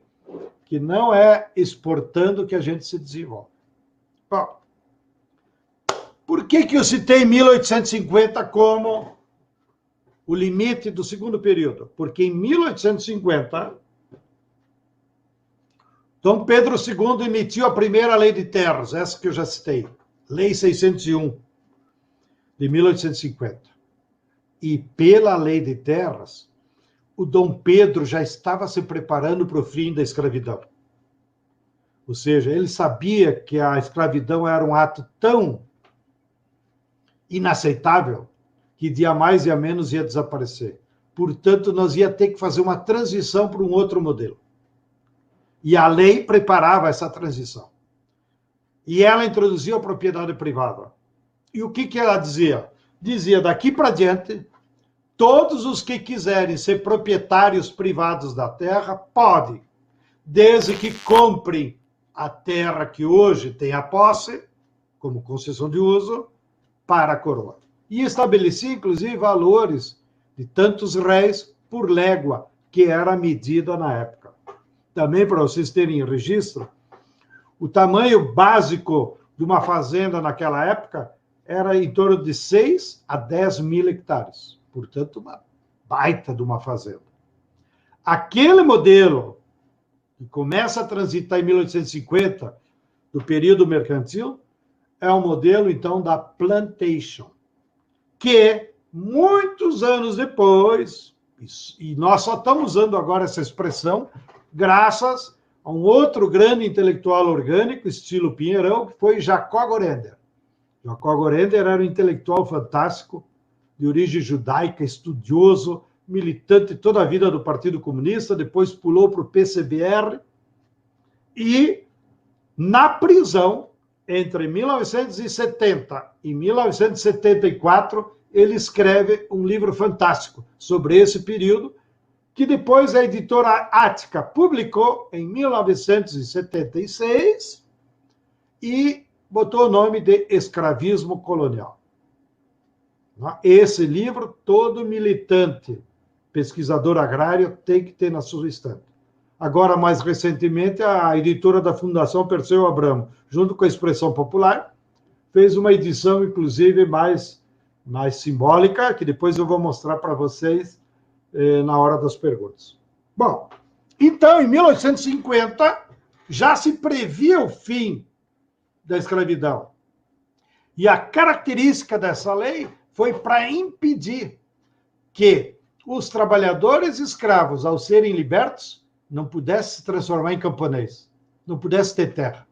que não é exportando que a gente se desenvolve. Bom, por que eu citei 1850 como o limite do segundo período? Porque em 1850, Dom Pedro II emitiu a primeira lei de terras, essa que eu já citei, Lei 601, de 1850. E pela lei de terras, o Dom Pedro já estava se preparando para o fim da escravidão. Ou seja, ele sabia que a escravidão era um ato tão inaceitável que dia mais dia menos ia desaparecer. Portanto, nós ia ter que fazer uma transição para um outro modelo. E a lei preparava essa transição. E ela introduziu a propriedade privada. E o que ela dizia? Dizia, daqui para diante, todos os que quiserem ser proprietários privados da terra, podem, desde que comprem a terra que hoje tem a posse, como concessão de uso, para a coroa. E estabelecia, inclusive, valores de tantos réis por légua, que era a medida na época. Também, para vocês terem registro, o tamanho básico de uma fazenda naquela época era em torno de 6 a 10 mil hectares. Portanto, uma baita de uma fazenda. Aquele modelo que começa a transitar em 1850, do período mercantil, é um modelo, então, da plantation, que, muitos anos depois, e nós só estamos usando agora essa expressão, graças a um outro grande intelectual orgânico, estilo Pinheirão, que foi Jacó Gorender. Jacó Gorender era um intelectual fantástico, de origem judaica, estudioso, militante toda a vida do Partido Comunista, depois pulou para o PCBR, e na prisão, entre 1970 e 1974, ele escreve um livro fantástico sobre esse período, que depois a editora Ática publicou em 1976 e botou o nome de Escravismo Colonial. Esse livro, todo militante, pesquisador agrário, tem que ter na sua estante. Agora, mais recentemente, a editora da Fundação Perseu Abramo, junto com a Expressão Popular, fez uma edição, inclusive, mais simbólica, que depois eu vou mostrar para vocês na hora das perguntas. Bom, então, em 1850, já se previa o fim da escravidão. E a característica dessa lei foi para impedir que os trabalhadores escravos, ao serem libertos, não pudessem se transformar em camponês, não pudessem ter terra.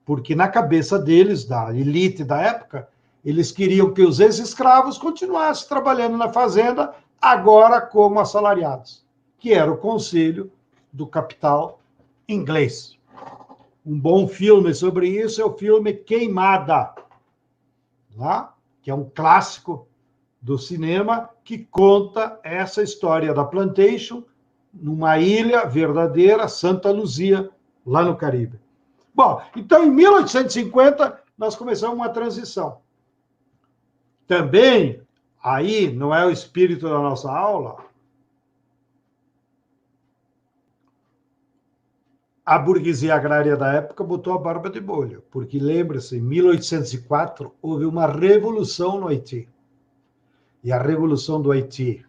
Porque na cabeça deles, da elite da época, eles queriam que os ex-escravos continuassem trabalhando na fazenda, agora como assalariados, que era o conselho do capital inglês. Um bom filme sobre isso é o filme Queimada, que é um clássico do cinema que conta essa história da plantation numa ilha verdadeira, Santa Luzia, lá no Caribe. Bom, então em 1850 nós começamos uma transição. Também, aí não é o espírito da nossa aula, a burguesia agrária da época botou a barba de molho, porque, lembre-se, em 1804 houve uma revolução no Haiti. E a revolução do Haiti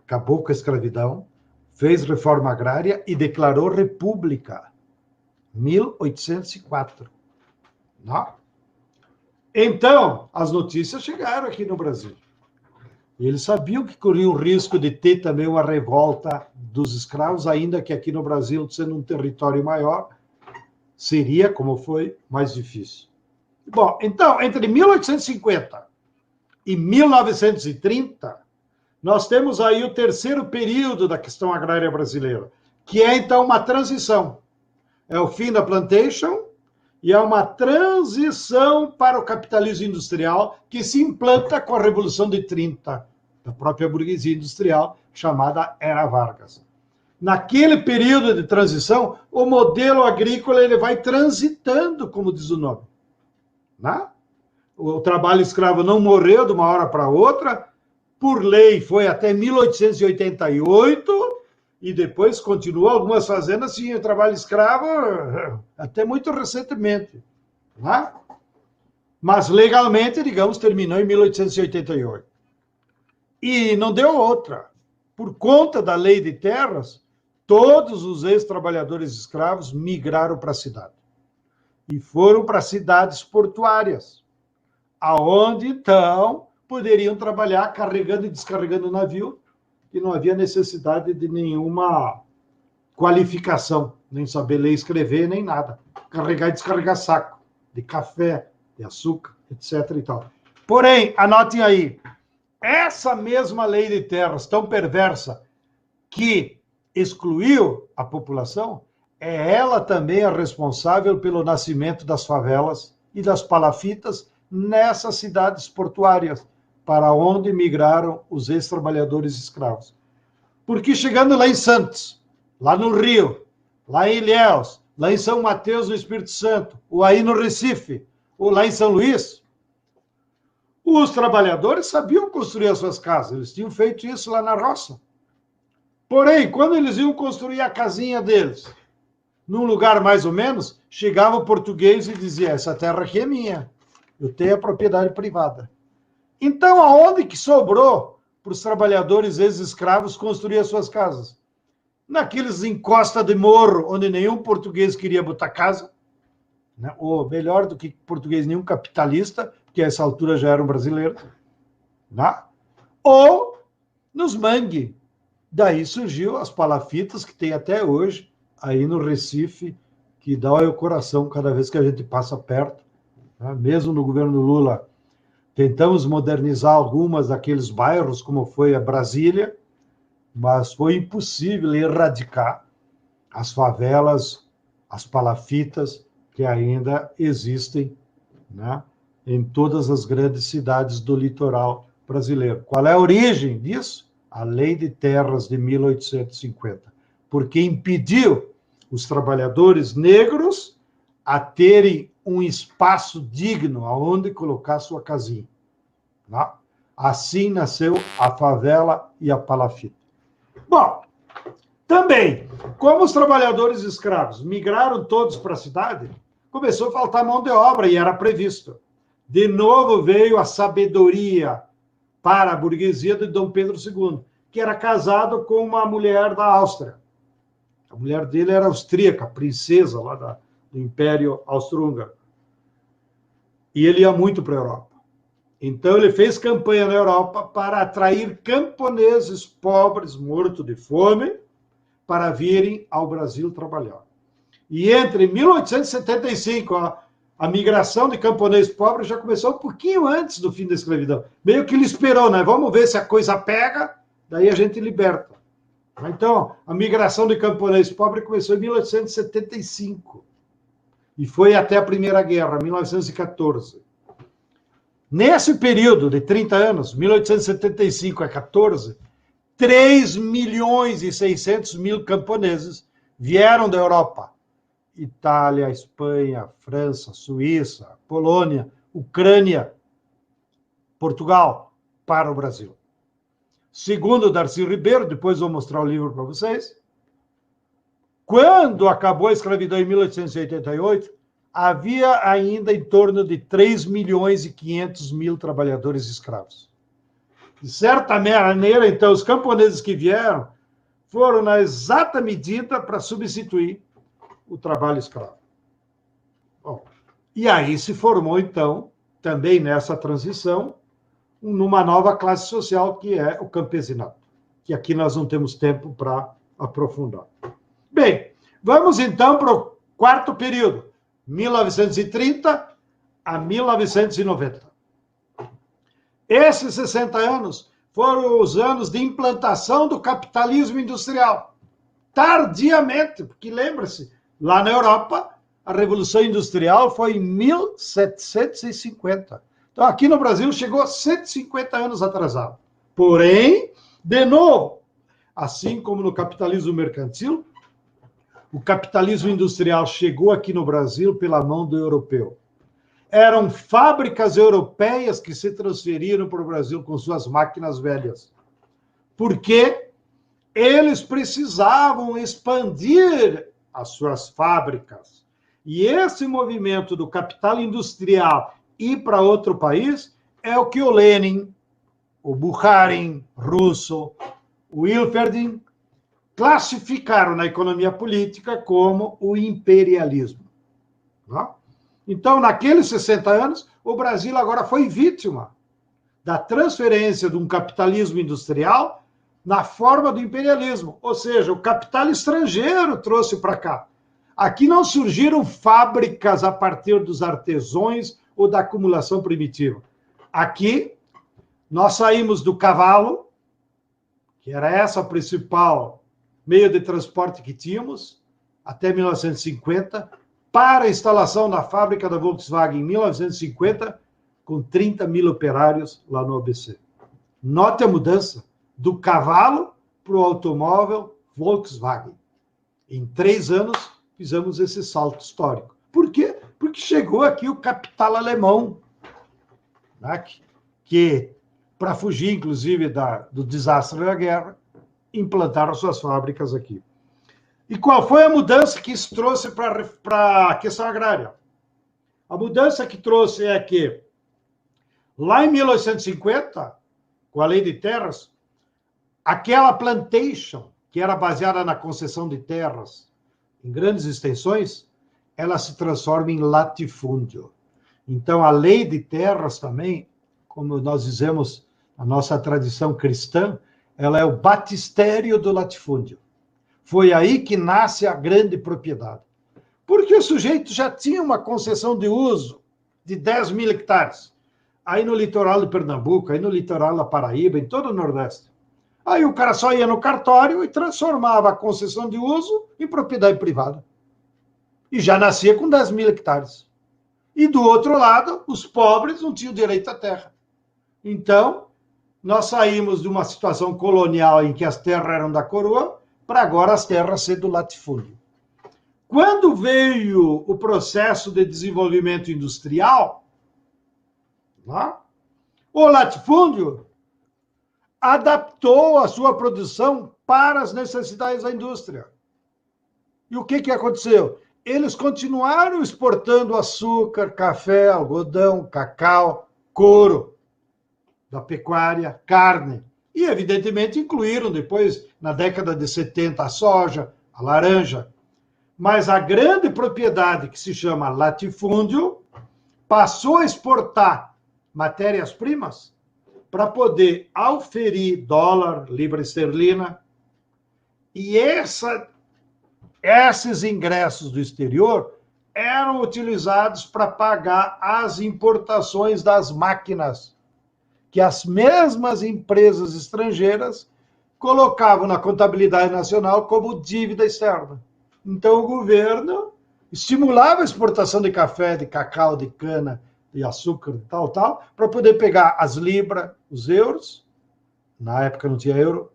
acabou com a escravidão, fez reforma agrária e declarou república. 1804. Não? Então, as notícias chegaram aqui no Brasil. E eles sabiam que corriam o risco de ter também uma revolta dos escravos, ainda que aqui no Brasil, sendo um território maior, seria, como foi, mais difícil. Bom, então, entre 1850 e 1930, nós temos aí o terceiro período da questão agrária brasileira, que é, então, uma transição. É o fim da plantation e é uma transição para o capitalismo industrial que se implanta com a Revolução de 30, da própria burguesia industrial, chamada Era Vargas. Naquele período de transição, o modelo agrícola ele vai transitando, como diz o nome. Né? O trabalho escravo não morreu de uma hora para outra, por lei foi até 1888, e depois continuou, algumas fazendas tinham trabalho escravo até muito recentemente. Né? Mas legalmente, digamos, terminou em 1888. E não deu outra. Por conta da lei de terras, todos os ex-trabalhadores escravos migraram para a cidade. E foram para cidades portuárias, aonde, então, poderiam trabalhar carregando e descarregando o navio, e não havia necessidade de nenhuma qualificação, nem saber ler e escrever, nem nada. Carregar e descarregar saco de café, de açúcar, etc. e tal. Porém, anotem aí, essa mesma lei de terras tão perversa que excluiu a população, é ela também a responsável pelo nascimento das favelas e das palafitas nessas cidades portuárias, para onde migraram os ex-trabalhadores escravos. Porque chegando lá em Santos, lá no Rio, lá em Ilhéus, lá em São Mateus, no Espírito Santo, ou aí no Recife, ou lá em São Luís, os trabalhadores sabiam construir as suas casas, eles tinham feito isso lá na roça. Porém, quando eles iam construir a casinha deles, num lugar mais ou menos, chegava o português e dizia, essa terra aqui é minha, eu tenho a propriedade privada. Então, aonde que sobrou para os trabalhadores ex-escravos construir as suas casas? Naqueles encostas de morro, onde nenhum português queria botar casa, né? Ou melhor do que português, nenhum capitalista, que a essa altura já eram brasileiros, né? Ou nos mangue. Daí surgiu as palafitas, que tem até hoje aí no Recife, que dói o coração cada vez que a gente passa perto. Né? Mesmo no governo Lula, tentamos modernizar algumas daqueles bairros, como foi a Brasília, mas foi impossível erradicar as favelas, as palafitas que ainda existem, né, em todas as grandes cidades do litoral brasileiro. Qual é a origem disso? A Lei de Terras de 1850, porque impediu os trabalhadores negros a terem um espaço digno aonde colocar sua casinha. Né? Assim nasceu a favela e a palafita. Bom, também, como os trabalhadores escravos migraram todos para a cidade, começou a faltar mão de obra e era previsto. De novo veio a sabedoria para a burguesia de Dom Pedro II, que era casado com uma mulher da Áustria. A mulher dele era austríaca, princesa lá do Império Austro-Húngaro. E ele ia muito para a Europa. Então, ele fez campanha na Europa para atrair camponeses pobres, mortos de fome, para virem ao Brasil trabalhar. E entre 1875, a migração de camponeses pobres já começou um pouquinho antes do fim da escravidão. Meio que ele esperou, né? Vamos ver se a coisa pega, daí a gente liberta. Então, a migração de camponeses pobres começou em 1875 e foi até a Primeira Guerra, 1914. Nesse período de 30 anos, 1875 a 14, 3 milhões e 600 mil camponeses vieram da Europa. Itália, Espanha, França, Suíça, Polônia, Ucrânia, Portugal, para o Brasil. Segundo Darcy Ribeiro, depois vou mostrar o livro para vocês, quando acabou a escravidão em 1888, havia ainda em torno de 3 milhões e 500 mil trabalhadores escravos. De certa maneira, então, os camponeses que vieram foram na exata medida para substituir o trabalho escravo. Bom, e aí se formou, então, também nessa transição, numa nova classe social, que é o campesinato, que aqui nós não temos tempo para aprofundar. Bem, vamos então para o quarto período, 1930 a 1990. Esses 60 anos foram os anos de implantação do capitalismo industrial. Tardiamente, porque lembre-se, lá na Europa, a Revolução Industrial foi em 1750. Então, aqui no Brasil, chegou 150 anos atrasado. Porém, de novo, assim como no capitalismo mercantil, o capitalismo industrial chegou aqui no Brasil pela mão do europeu. Eram fábricas europeias que se transferiram para o Brasil com suas máquinas velhas. Porque eles precisavam expandir as suas fábricas. E esse movimento do capital industrial ir para outro país é o que o Lenin, o Bukharin russo, o Wilferding classificaram na economia política como o imperialismo. Então, naqueles 60 anos, o Brasil agora foi vítima da transferência de um capitalismo industrial na forma do imperialismo, ou seja, o capital estrangeiro trouxe para cá. Aqui não surgiram fábricas a partir dos artesãos ou da acumulação primitiva. Aqui, nós saímos do cavalo, que era essa a principal meio de transporte que tínhamos, até 1950, para a instalação da fábrica da Volkswagen em 1950, com 30 mil operários lá no ABC. Note a mudança do cavalo para o automóvel Volkswagen. Em 3 anos, fizemos esse salto histórico. Por quê? Porque chegou aqui o capital alemão, né? Que, para fugir, inclusive, do desastre da guerra, implantaram suas fábricas aqui. E qual foi a mudança que isso trouxe para a questão agrária? A mudança que trouxe é que, lá em 1850, com a Lei de Terras, aquela plantation, que era baseada na concessão de terras em grandes extensões, ela se transforma em latifúndio. Então, a Lei de Terras também, como nós dizemos na nossa tradição cristã, ela é o batistério do latifúndio. Foi aí que nasce a grande propriedade. Porque o sujeito já tinha uma concessão de uso de 10 mil hectares. Aí no litoral de Pernambuco, aí no litoral da Paraíba, em todo o Nordeste. Aí o cara só ia no cartório e transformava a concessão de uso em propriedade privada. E já nascia com 10 mil hectares. E do outro lado, os pobres não tinham direito à terra. Então, nós saímos de uma situação colonial em que as terras eram da coroa, para agora as terras ser do latifúndio. Quando veio o processo de desenvolvimento industrial, o latifúndio adaptou a sua produção para as necessidades da indústria. E o que aconteceu? Eles continuaram exportando açúcar, café, algodão, cacau, couro da pecuária, carne. E, evidentemente, incluíram depois, na década de 70, a soja, a laranja. Mas a grande propriedade, que se chama latifúndio, passou a exportar matérias-primas para poder auferir dólar, libra esterlina. E esses ingressos do exterior eram utilizados para pagar as importações das máquinas, que as mesmas empresas estrangeiras colocavam na contabilidade nacional como dívida externa. Então, o governo estimulava a exportação de café, de cacau, de cana, de açúcar, tal, para poder pegar as libras, os euros, na época não tinha euro,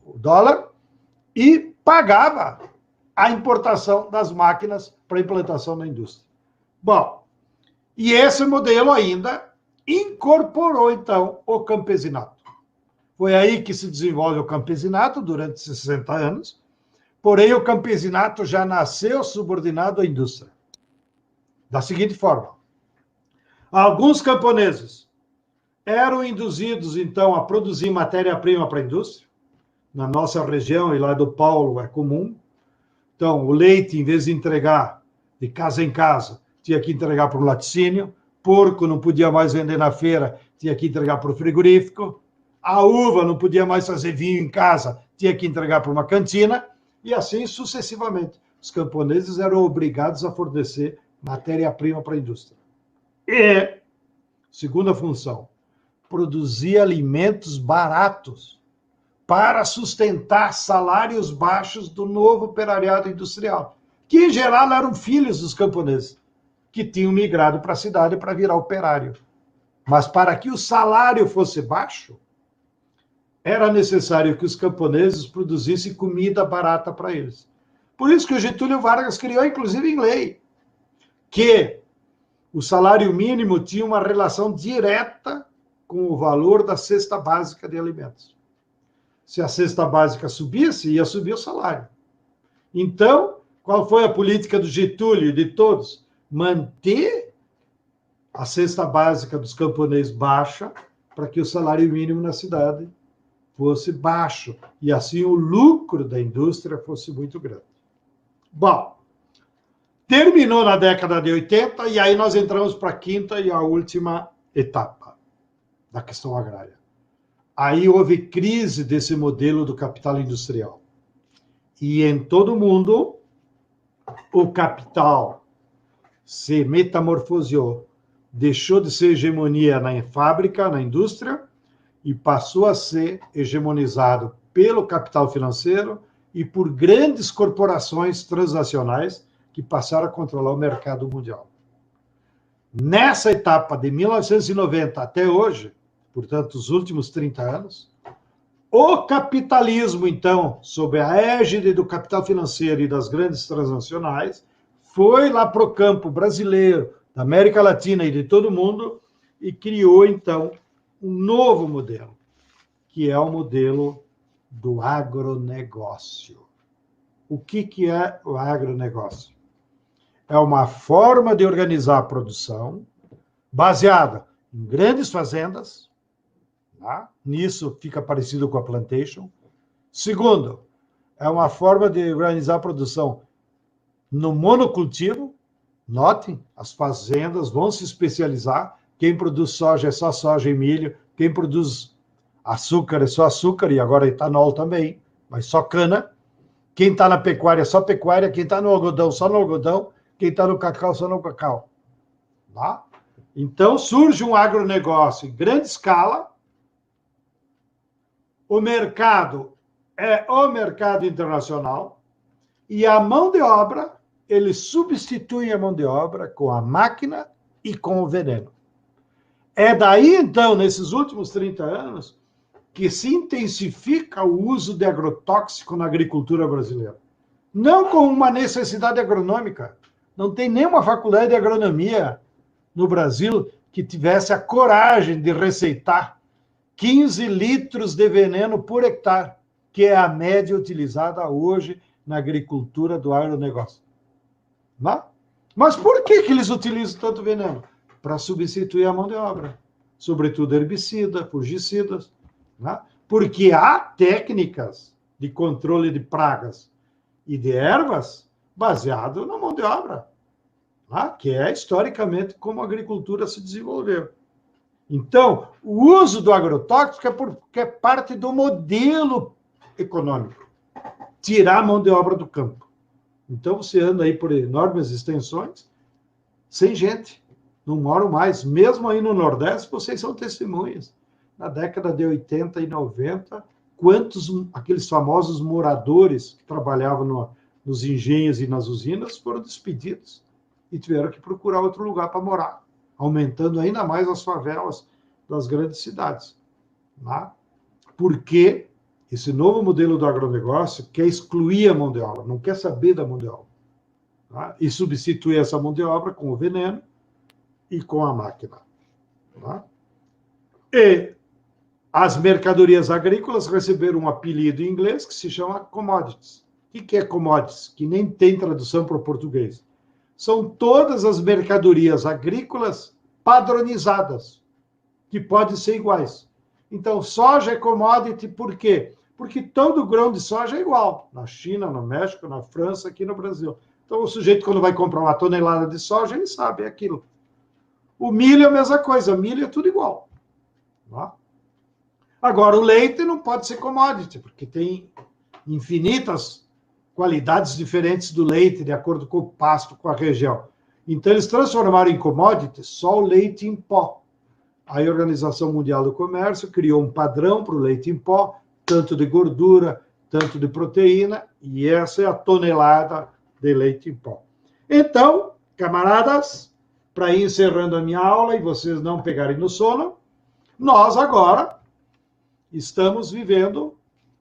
o dólar, e pagava a importação das máquinas para implantação na indústria. Bom, e esse modelo ainda incorporou, então, o campesinato. Foi aí que se desenvolve o campesinato durante 60 anos, porém o campesinato já nasceu subordinado à indústria. Da seguinte forma, alguns camponeses eram induzidos, então, a produzir matéria-prima para a indústria. Na nossa região, e lá do Paulo, é comum. Então, o leite, em vez de entregar de casa em casa, tinha que entregar para o laticínio. Porco não podia mais vender na feira, tinha que entregar para o frigorífico. A uva não podia mais fazer vinho em casa, tinha que entregar para uma cantina. E assim sucessivamente. Os camponeses eram obrigados a fornecer matéria-prima para a indústria. E, segunda função, produzir alimentos baratos para sustentar salários baixos do novo operariado industrial, que em geral eram filhos dos camponeses, que tinham migrado para a cidade para virar operário. Mas para que o salário fosse baixo, era necessário que os camponeses produzissem comida barata para eles. Por isso que o Getúlio Vargas criou, inclusive em lei, que o salário mínimo tinha uma relação direta com o valor da cesta básica de alimentos. Se a cesta básica subisse, ia subir o salário. Então, qual foi a política do Getúlio e de todos? Manter a cesta básica dos camponeses baixa para que o salário mínimo na cidade fosse baixo e assim o lucro da indústria fosse muito grande. Bom, terminou na década de 80 e aí nós entramos para a quinta e a última etapa da questão agrária. Aí houve crise desse modelo do capital industrial. E em todo o mundo, o capital se metamorfoseou, deixou de ser hegemonia na fábrica, na indústria, e passou a ser hegemonizado pelo capital financeiro e por grandes corporações transnacionais que passaram a controlar o mercado mundial. Nessa etapa de 1990 até hoje, portanto, os últimos 30 anos, o capitalismo, então, sob a égide do capital financeiro e das grandes transnacionais, foi lá para o campo brasileiro, da América Latina e de todo o mundo e criou, então, um novo modelo, que é o modelo do agronegócio. O que é o agronegócio? É uma forma de organizar a produção baseada em grandes fazendas. Tá? Nisso fica parecido com a plantation. Segundo, é uma forma de organizar a produção no monocultivo. Notem, as fazendas vão se especializar. Quem produz soja é só soja e milho. Quem produz açúcar é só açúcar e agora etanol também, mas só cana. Quem está na pecuária, só pecuária. Quem está no algodão, só no algodão. Quem está no cacau, só no cacau. Tá? Então, surge um agronegócio em grande escala. O mercado é o mercado internacional. E a mão de obra, ele substitui a mão de obra com a máquina e com o veneno. É daí, então, nesses últimos 30 anos, que se intensifica o uso de agrotóxico na agricultura brasileira. Não com uma necessidade agronômica. Não tem nenhuma faculdade de agronomia no Brasil que tivesse a coragem de receitar 15 litros de veneno por hectare, que é a média utilizada hoje na agricultura do agronegócio. Não? Mas por que eles utilizam tanto veneno? Para substituir a mão de obra. Sobretudo herbicida, fungicidas. Não? Porque há técnicas de controle de pragas e de ervas baseado na mão de obra, não? Que é historicamente como a agricultura se desenvolveu. Então, o uso do agrotóxico é porque é parte do modelo econômico. Tirar a mão de obra do campo. Então, você anda aí por enormes extensões, sem gente. Não moram mais. Mesmo aí no Nordeste, vocês são testemunhas. Na década de 80 e 90, quantos aqueles famosos moradores que trabalhavam nos engenhos e nas usinas foram despedidos e tiveram que procurar outro lugar para morar, aumentando ainda mais as favelas das grandes cidades. Né? Porque esse novo modelo do agronegócio quer excluir a mão de obra, não quer saber da mão de obra. Né? E substituir essa mão de obra com o veneno e com a máquina. Né? E as mercadorias agrícolas receberam um apelido em inglês que se chama commodities. O que é commodities? Que nem tem tradução para o português. São todas as mercadorias agrícolas padronizadas, que podem ser iguais. Então, soja é commodity por quê? Porque todo grão de soja é igual. Na China, no México, na França, aqui no Brasil. Então, o sujeito, quando vai comprar uma tonelada de soja, ele sabe, é aquilo. O milho é a mesma coisa. Milho é tudo igual. Não? Agora, o leite não pode ser commodity, porque tem infinitas qualidades diferentes do leite, de acordo com o pasto, com a região. Então, eles transformaram em commodity só o leite em pó. Aí a Organização Mundial do Comércio criou um padrão para o leite em pó, tanto de gordura, tanto de proteína, e essa é a tonelada de leite em pó. Então, camaradas, para ir encerrando a minha aula e vocês não pegarem no sono, nós agora estamos vivendo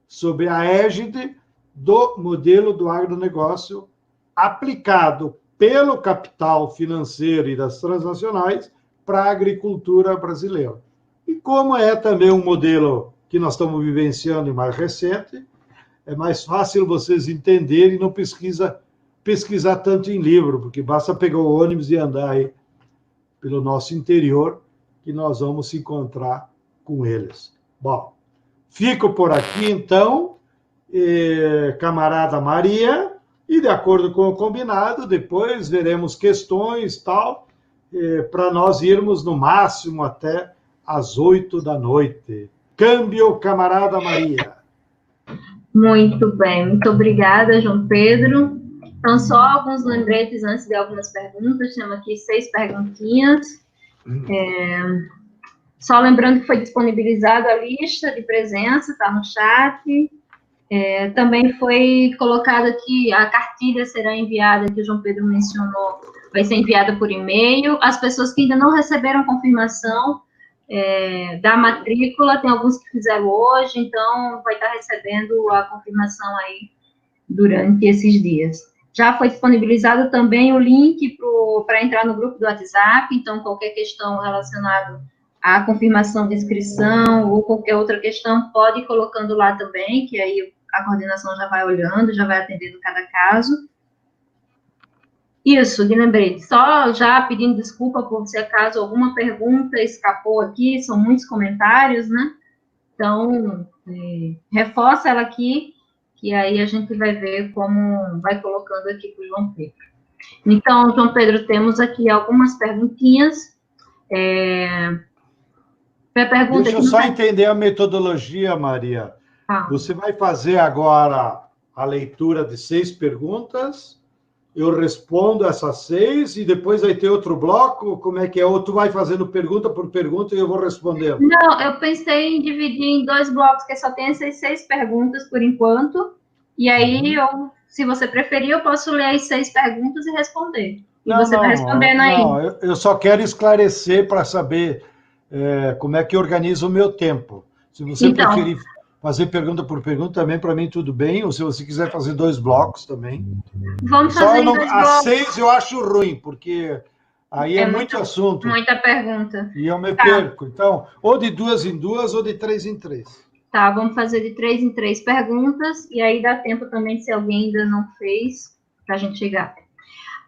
sob a égide do modelo do agronegócio aplicado pelo capital financeiro e das transnacionais para a agricultura brasileira. E como é também um modelo que nós estamos vivenciando e mais recente, é mais fácil vocês entenderem e não pesquisar tanto em livro, porque basta pegar o ônibus e andar aí pelo nosso interior que nós vamos se encontrar com eles. Bom, fico por aqui, então, camarada Maria, e de acordo com o combinado, depois veremos questões e tal, para nós irmos no máximo até às 8 da noite. Câmbio, camarada Maria. Muito bem, muito obrigada, João Pedro. Então, só alguns lembretes antes de algumas perguntas. Temos aqui 6 perguntinhas. Só lembrando que foi disponibilizada a lista de presença, está no chat. Também foi colocado aqui, a cartilha será enviada, que o João Pedro mencionou, vai ser enviada por e-mail. As pessoas que ainda não receberam confirmação da matrícula, tem alguns que fizeram hoje, então vai estar recebendo a confirmação aí durante esses dias. Já foi disponibilizado também o link para entrar no grupo do WhatsApp, então qualquer questão relacionada à confirmação de inscrição ou qualquer outra questão, pode ir colocando lá também, que aí a coordenação já vai olhando, já vai atendendo cada caso. Isso, de lembrete. Só já pedindo desculpa por se acaso alguma pergunta escapou aqui, são muitos comentários, né? Então, reforça ela aqui, que aí a gente vai ver como vai colocando aqui para o João Pedro. Então, João Pedro, temos aqui algumas perguntinhas. Deixa eu só entender a metodologia, Maria. Você vai fazer agora a leitura de 6 perguntas, eu respondo essas 6 e depois vai ter outro bloco? Como é que é? Ou tu vai fazendo pergunta por pergunta e eu vou respondendo? Não, eu pensei em dividir em 2 blocos, que só tem essas 6 perguntas por enquanto. E aí, se você preferir, eu posso ler as 6 perguntas e responder. E você vai respondendo aí. Não, eu só quero esclarecer para saber como é que organiza o meu tempo. Se você preferir fazer pergunta por pergunta, também para mim tudo bem. Ou se você quiser fazer 2 blocos também. Vamos fazer em 2 blocos. As 6 eu acho ruim, porque aí é muito assunto. Muita pergunta. E eu me perco. Então, ou de 2 em 2, ou de 3 em 3. Tá, vamos fazer de 3 em 3 perguntas, e aí dá tempo também, se alguém ainda não fez, para a gente chegar.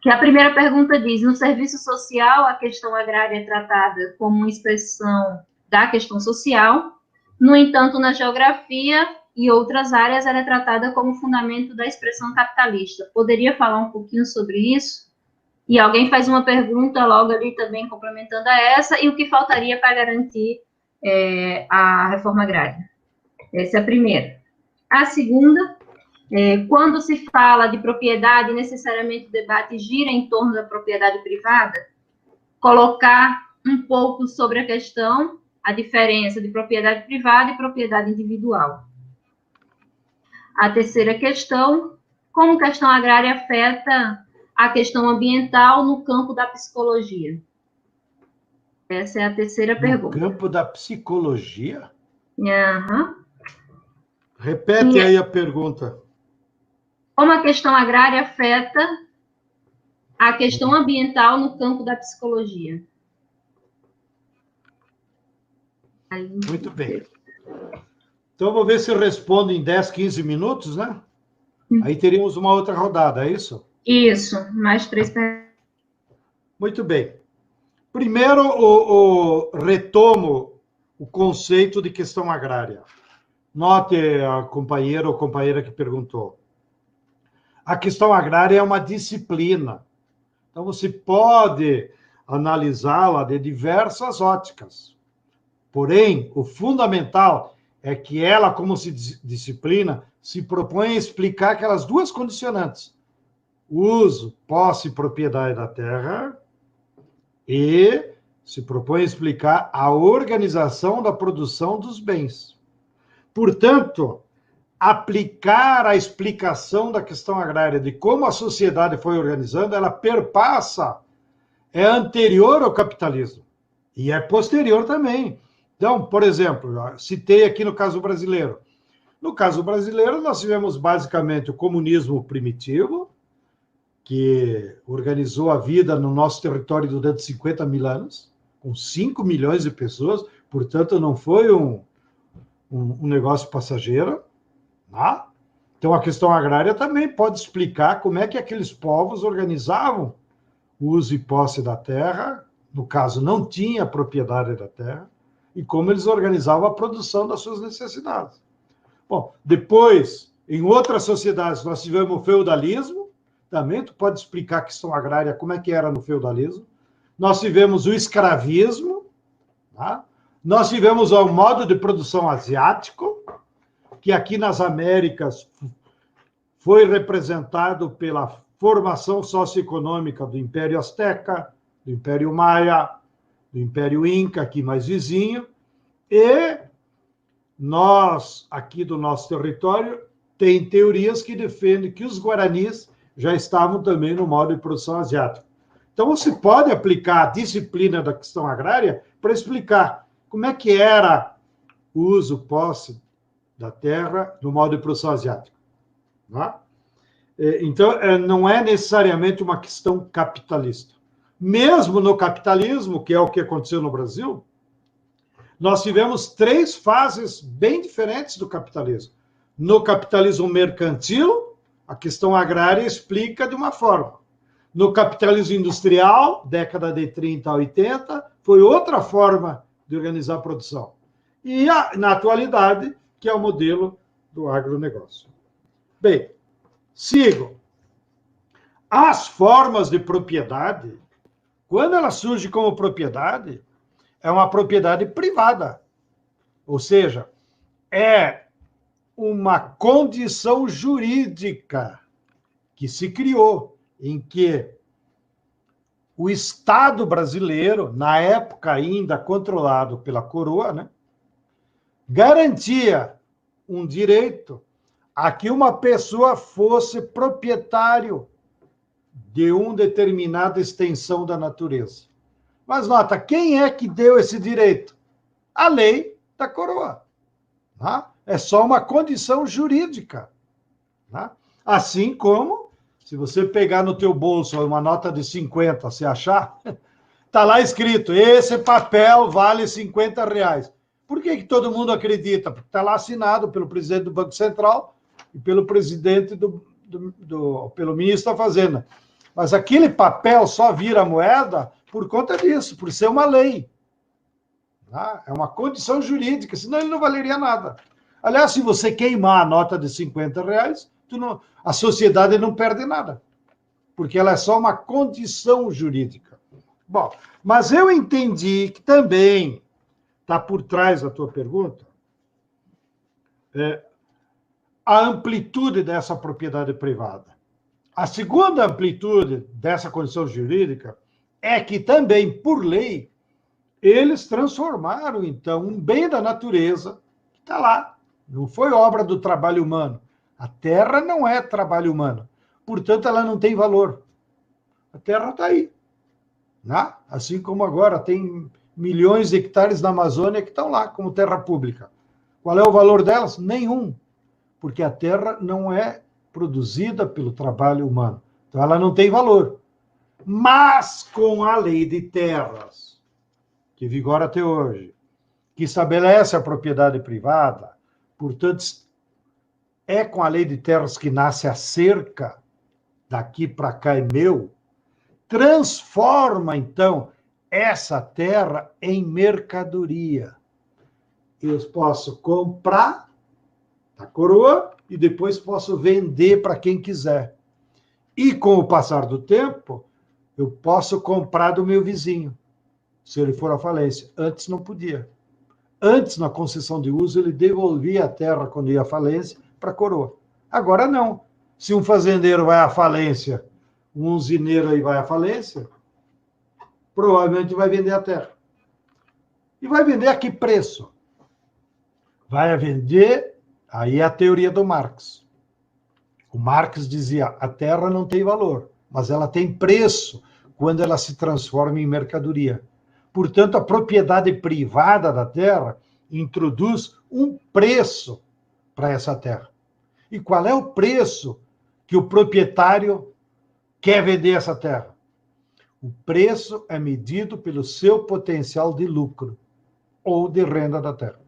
Que a primeira pergunta diz: no serviço social, a questão agrária é tratada como uma expressão da questão social, no entanto, na geografia e outras áreas, ela é tratada como fundamento da expressão capitalista. Poderia falar um pouquinho sobre isso? E alguém faz uma pergunta logo ali também, complementando a essa, e o que faltaria para garantir a reforma agrária? Essa é a primeira. A segunda, quando se fala de propriedade, necessariamente o debate gira em torno da propriedade privada? Colocar um pouco sobre a questão, a diferença de propriedade privada e propriedade individual. A terceira questão, como a questão agrária afeta a questão ambiental no campo da psicologia? Essa é a terceira pergunta. No campo da psicologia? Aham. Repete aí a pergunta. Como a questão agrária afeta a questão ambiental no campo da psicologia? Muito bem. Então, vou ver se eu respondo em 10, 15 minutos, né? Aí teríamos uma outra rodada, é isso? Isso, mais 3 perguntas. Muito bem. Primeiro, retomo o conceito de questão agrária. Note a companheira ou companheira que perguntou. A questão agrária é uma disciplina. Então, você pode analisá-la de diversas óticas. Porém, o fundamental é que ela, como disciplina, se propõe a explicar aquelas 2 condicionantes: uso, posse e propriedade da terra, e se propõe a explicar a organização da produção dos bens. Portanto, aplicar a explicação da questão agrária de como a sociedade foi organizando, ela perpassa, é anterior ao capitalismo e é posterior também. Então, por exemplo, citei aqui no caso brasileiro. No caso brasileiro, nós tivemos basicamente o comunismo primitivo, que organizou a vida no nosso território durante 50 mil anos, com 5 milhões de pessoas, portanto, não foi um negócio passageiro. Tá? Então, a questão agrária também pode explicar como é que aqueles povos organizavam o uso e posse da terra, no caso, não tinha propriedade da terra, e como eles organizavam a produção das suas necessidades. Bom, depois, em outras sociedades, nós tivemos o feudalismo, também tu pode explicar a questão agrária, como é que era no feudalismo. Nós tivemos o escravismo, tá? Nós tivemos o modo de produção asiático, que aqui nas Américas foi representado pela formação socioeconômica do Império Azteca, do Império Maia, do Império Inca, aqui mais vizinho, e nós, aqui do nosso território, tem teorias que defendem que os guaranis já estavam também no modo de produção asiático. Então, você pode aplicar a disciplina da questão agrária para explicar como é que era o uso, posse da terra no modo de produção asiático. Tá? Então, não é necessariamente uma questão capitalista. Mesmo no capitalismo, que é o que aconteceu no Brasil, nós tivemos 3 fases bem diferentes do capitalismo. No capitalismo mercantil, a questão agrária explica de uma forma. No capitalismo industrial, década de 30 a 80, foi outra forma de organizar a produção. E na atualidade, que é o modelo do agronegócio. Bem, sigo. As formas de propriedade, quando ela surge como propriedade, é uma propriedade privada. Ou seja, é uma condição jurídica que se criou, em que o Estado brasileiro, na época ainda controlado pela coroa, né, garantia um direito a que uma pessoa fosse proprietário de uma determinada extensão da natureza. Mas nota, quem é que deu esse direito? A lei da coroa. Tá? É só uma condição jurídica. Tá? Assim como, se você pegar no teu bolso uma nota de 50, se achar, está lá escrito, esse papel vale R$50. Por que todo mundo acredita? Porque está lá assinado pelo presidente do Banco Central e pelo presidente pelo ministro da Fazenda. Mas aquele papel só vira moeda por conta disso, por ser uma lei. Tá? É uma condição jurídica, senão ele não valeria nada. Aliás, se você queimar a nota de R$50, a sociedade não perde nada, porque ela é só uma condição jurídica. Bom, mas eu entendi que também está por trás da tua pergunta a amplitude dessa propriedade privada. A segunda amplitude dessa condição jurídica é que também, por lei, eles transformaram, então, um bem da natureza que está lá. Não foi obra do trabalho humano. A terra não é trabalho humano. Portanto, ela não tem valor. A terra está aí. Né? Assim como agora tem milhões de hectares na Amazônia que estão lá como terra pública. Qual é o valor delas? Nenhum. Porque a terra não é produzida pelo trabalho humano. Então, ela não tem valor. Mas, com a lei de terras, que vigora até hoje, que estabelece a propriedade privada, portanto, é com a lei de terras que nasce a cerca, daqui para cá é meu, transforma, então, essa terra em mercadoria. Eu posso comprar a coroa e depois posso vender para quem quiser. E com o passar do tempo, eu posso comprar do meu vizinho, se ele for à falência. Antes não podia. Antes, na concessão de uso, ele devolvia a terra quando ia à falência para a coroa. Agora não. Se um fazendeiro vai à falência, um usineiro aí vai à falência, provavelmente vai vender a terra. E vai vender a que preço? Vai vender, aí é a teoria do Marx. O Marx dizia, a terra não tem valor, mas ela tem preço quando ela se transforma em mercadoria. Portanto, a propriedade privada da terra introduz um preço para essa terra. E qual é o preço que o proprietário quer vender essa terra? O preço é medido pelo seu potencial de lucro ou de renda da terra.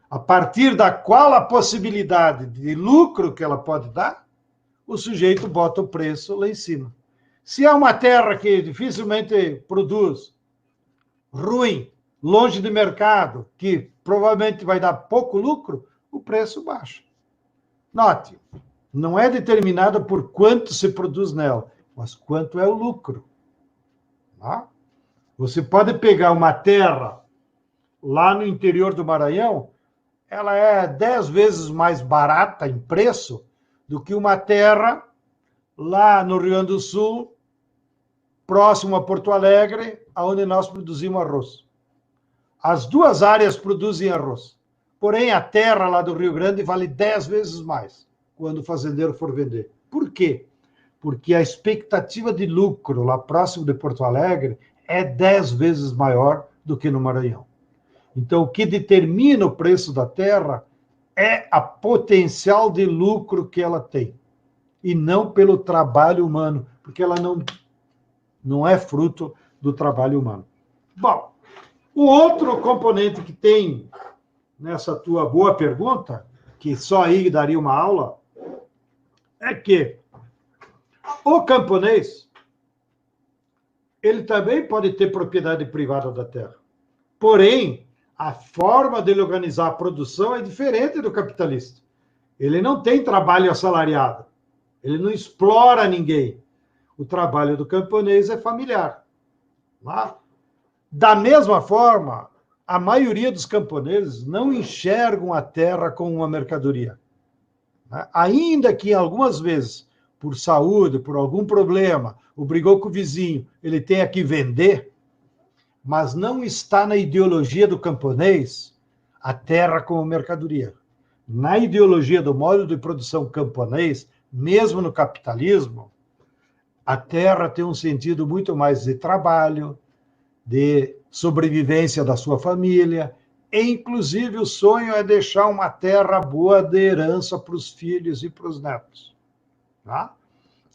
A partir da qual a possibilidade de lucro que ela pode dar, o sujeito bota o preço lá em cima. Se é uma terra que dificilmente produz, ruim, longe de mercado, que provavelmente vai dar pouco lucro, o preço baixa. Note, não é determinada por quanto se produz nela, mas quanto é o lucro. Tá? Você pode pegar uma terra lá no interior do Maranhão, ela é 10 vezes mais barata em preço do que uma terra lá no Rio Grande do Sul, próximo a Porto Alegre, onde nós produzimos arroz. As duas áreas produzem arroz. Porém, a terra lá do Rio Grande vale 10 vezes mais quando o fazendeiro for vender. Por quê? Porque a expectativa de lucro lá próximo de Porto Alegre é 10 vezes maior do que no Maranhão. Então, o que determina o preço da terra é a potencial de lucro que ela tem, e não pelo trabalho humano, porque ela não é fruto do trabalho humano. Bom, o outro componente que tem nessa tua boa pergunta, que só aí daria uma aula, é que o camponês, ele também pode ter propriedade privada da terra. Porém, a forma dele organizar a produção é diferente do capitalista. Ele não tem trabalho assalariado. Ele não explora ninguém. O trabalho do camponês é familiar. Tá? Da mesma forma, a maioria dos camponeses não enxergam a terra como uma mercadoria. Ainda que algumas vezes, por saúde, por algum problema, ou brigou com o vizinho, ele tenha que vender, mas não está na ideologia do camponês a terra como mercadoria. Na ideologia do modo de produção camponês, mesmo no capitalismo, a terra tem um sentido muito mais de trabalho, de sobrevivência da sua família, e inclusive o sonho é deixar uma terra boa de herança para os filhos e para os netos. Tá?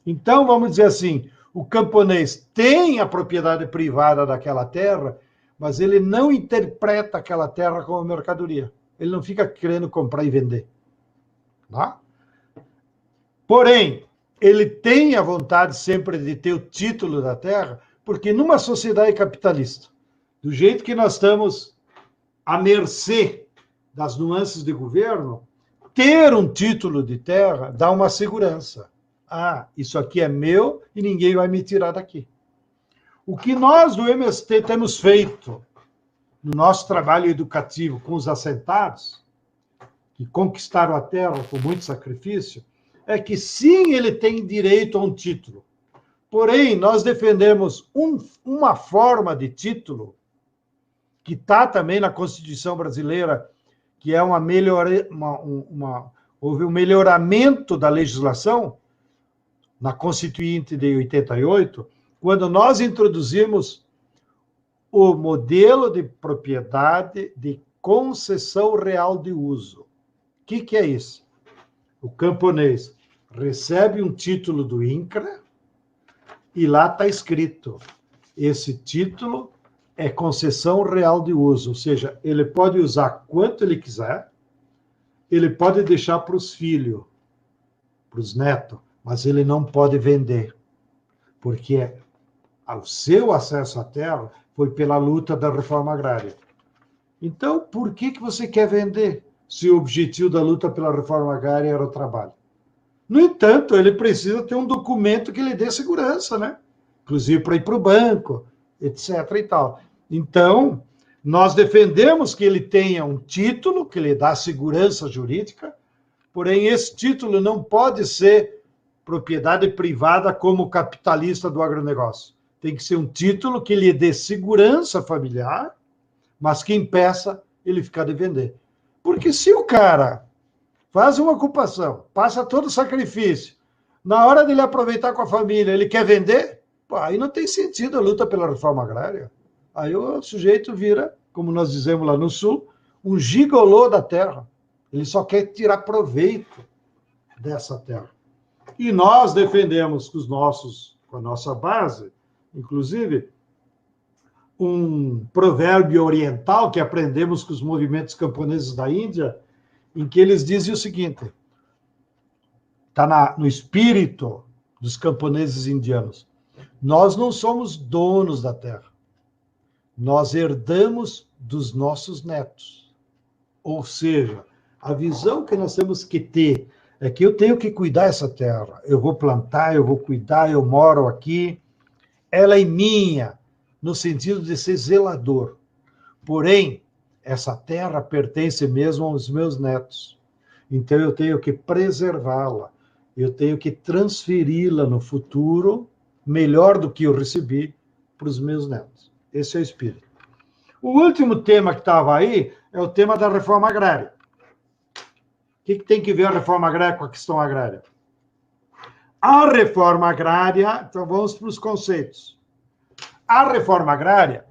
Então, vamos dizer assim, o camponês tem a propriedade privada daquela terra, mas ele não interpreta aquela terra como mercadoria. Ele não fica querendo comprar e vender. Tá? Porém, ele tem a vontade sempre de ter o título da terra, porque numa sociedade capitalista, do jeito que nós estamos à mercê das nuances de governo, ter um título de terra dá uma segurança. Ah, isso aqui é meu e ninguém vai me tirar daqui. O que nós do MST temos feito no nosso trabalho educativo com os assentados, que conquistaram a terra com muito sacrifício, é que sim, ele tem direito a um título. Porém, nós defendemos uma forma de título que está também na Constituição brasileira, que é houve um melhoramento da legislação na Constituinte de 88, quando nós introduzimos o modelo de propriedade de concessão real de uso. O que é isso? O camponês recebe um título do INCRA e lá está escrito: esse título é concessão real de uso, ou seja, ele pode usar quanto ele quiser, ele pode deixar para os filhos, para os netos, mas ele não pode vender, porque o seu acesso à terra foi pela luta da reforma agrária. Então, por que você quer vender, se o objetivo da luta pela reforma agrária era o trabalho? No entanto, ele precisa ter um documento que lhe dê segurança, né? Inclusive para ir para o banco, etc. e tal. Então, nós defendemos que ele tenha um título que lhe dá segurança jurídica, porém esse título não pode ser propriedade privada como capitalista do agronegócio. Tem que ser um título que lhe dê segurança familiar, mas que impeça ele ficar de vender. Porque se o cara faz uma ocupação, passa todo o sacrifício, na hora dele aproveitar com a família, ele quer vender, aí não tem sentido a luta pela reforma agrária. Aí o sujeito vira, como nós dizemos lá no Sul, um gigolô da terra. Ele só quer tirar proveito dessa terra. E nós defendemos com a nossa base, inclusive, um provérbio oriental que aprendemos com os movimentos camponeses da Índia, em que eles dizem o seguinte, está no espírito dos camponeses indianos: nós não somos donos da terra, nós herdamos dos nossos netos. Ou seja, a visão que nós temos que ter é que eu tenho que cuidar dessa terra, eu vou plantar, eu vou cuidar, eu moro aqui, ela é minha, no sentido de ser zelador. Porém, essa terra pertence mesmo aos meus netos. Então, eu tenho que preservá-la, eu tenho que transferi-la no futuro, melhor do que eu recebi, para os meus netos. Esse é o espírito. O último tema que estava aí é o tema da reforma agrária. O que tem que ver a reforma agrária com a questão agrária? A reforma agrária, então vamos para os conceitos. A reforma agrária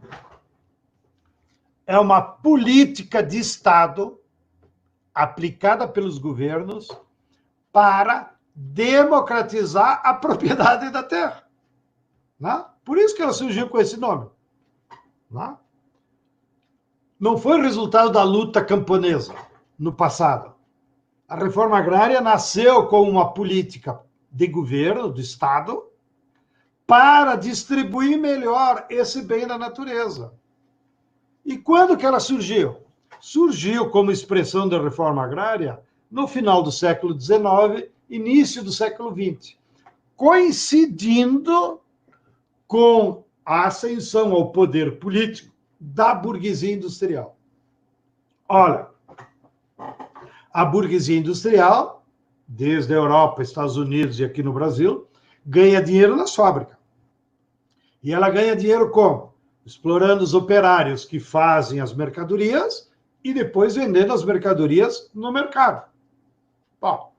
é uma política de Estado aplicada pelos governos para democratizar a propriedade da terra. Né? Por isso que ela surgiu com esse nome. Né? Não foi resultado da luta camponesa no passado. A reforma agrária nasceu como uma política de governo, do Estado, para distribuir melhor esse bem da natureza. E quando que ela surgiu? Surgiu como expressão da reforma agrária no final do século XIX, início do século XX, coincidindo com a ascensão ao poder político da burguesia industrial. Olha, a burguesia industrial, desde a Europa, Estados Unidos e aqui no Brasil, ganha dinheiro nas fábricas. E ela ganha dinheiro como? Explorando os operários que fazem as mercadorias e depois vendendo as mercadorias no mercado. Bom,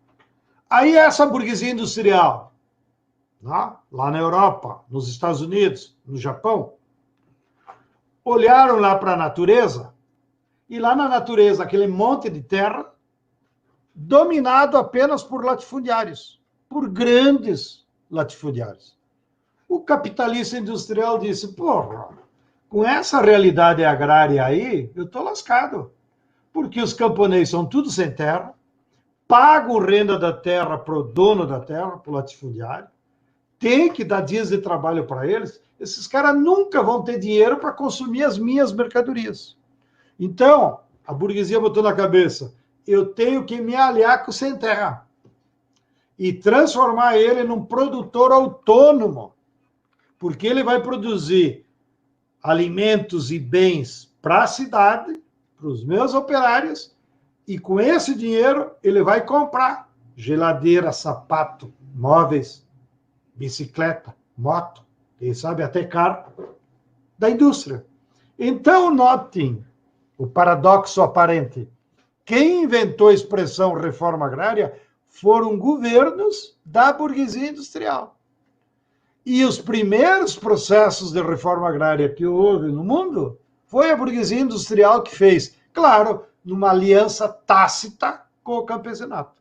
aí essa burguesia industrial, né, lá na Europa, nos Estados Unidos, no Japão, olharam lá para a natureza, e lá na natureza, aquele monte de terra, dominado apenas por latifundiários, por grandes latifundiários. O capitalista industrial disse, porra, com essa realidade agrária aí, eu estou lascado, porque os camponeses são tudo sem terra, pagam renda da terra para o dono da terra, para o latifundiário, tem que dar dias de trabalho para eles, esses caras nunca vão ter dinheiro para consumir as minhas mercadorias. Então, a burguesia botou na cabeça, eu tenho que me aliar com o sem terra e transformar ele num produtor autônomo, porque ele vai produzir alimentos e bens para a cidade, para os meus operários, e com esse dinheiro ele vai comprar geladeira, sapato, móveis, bicicleta, moto, quem sabe até carro, da indústria. Então, notem o paradoxo aparente. Quem inventou a expressão reforma agrária foram governos da burguesia industrial. E os primeiros processos de reforma agrária que houve no mundo foi a burguesia industrial que fez, claro, numa aliança tácita com o campesinato.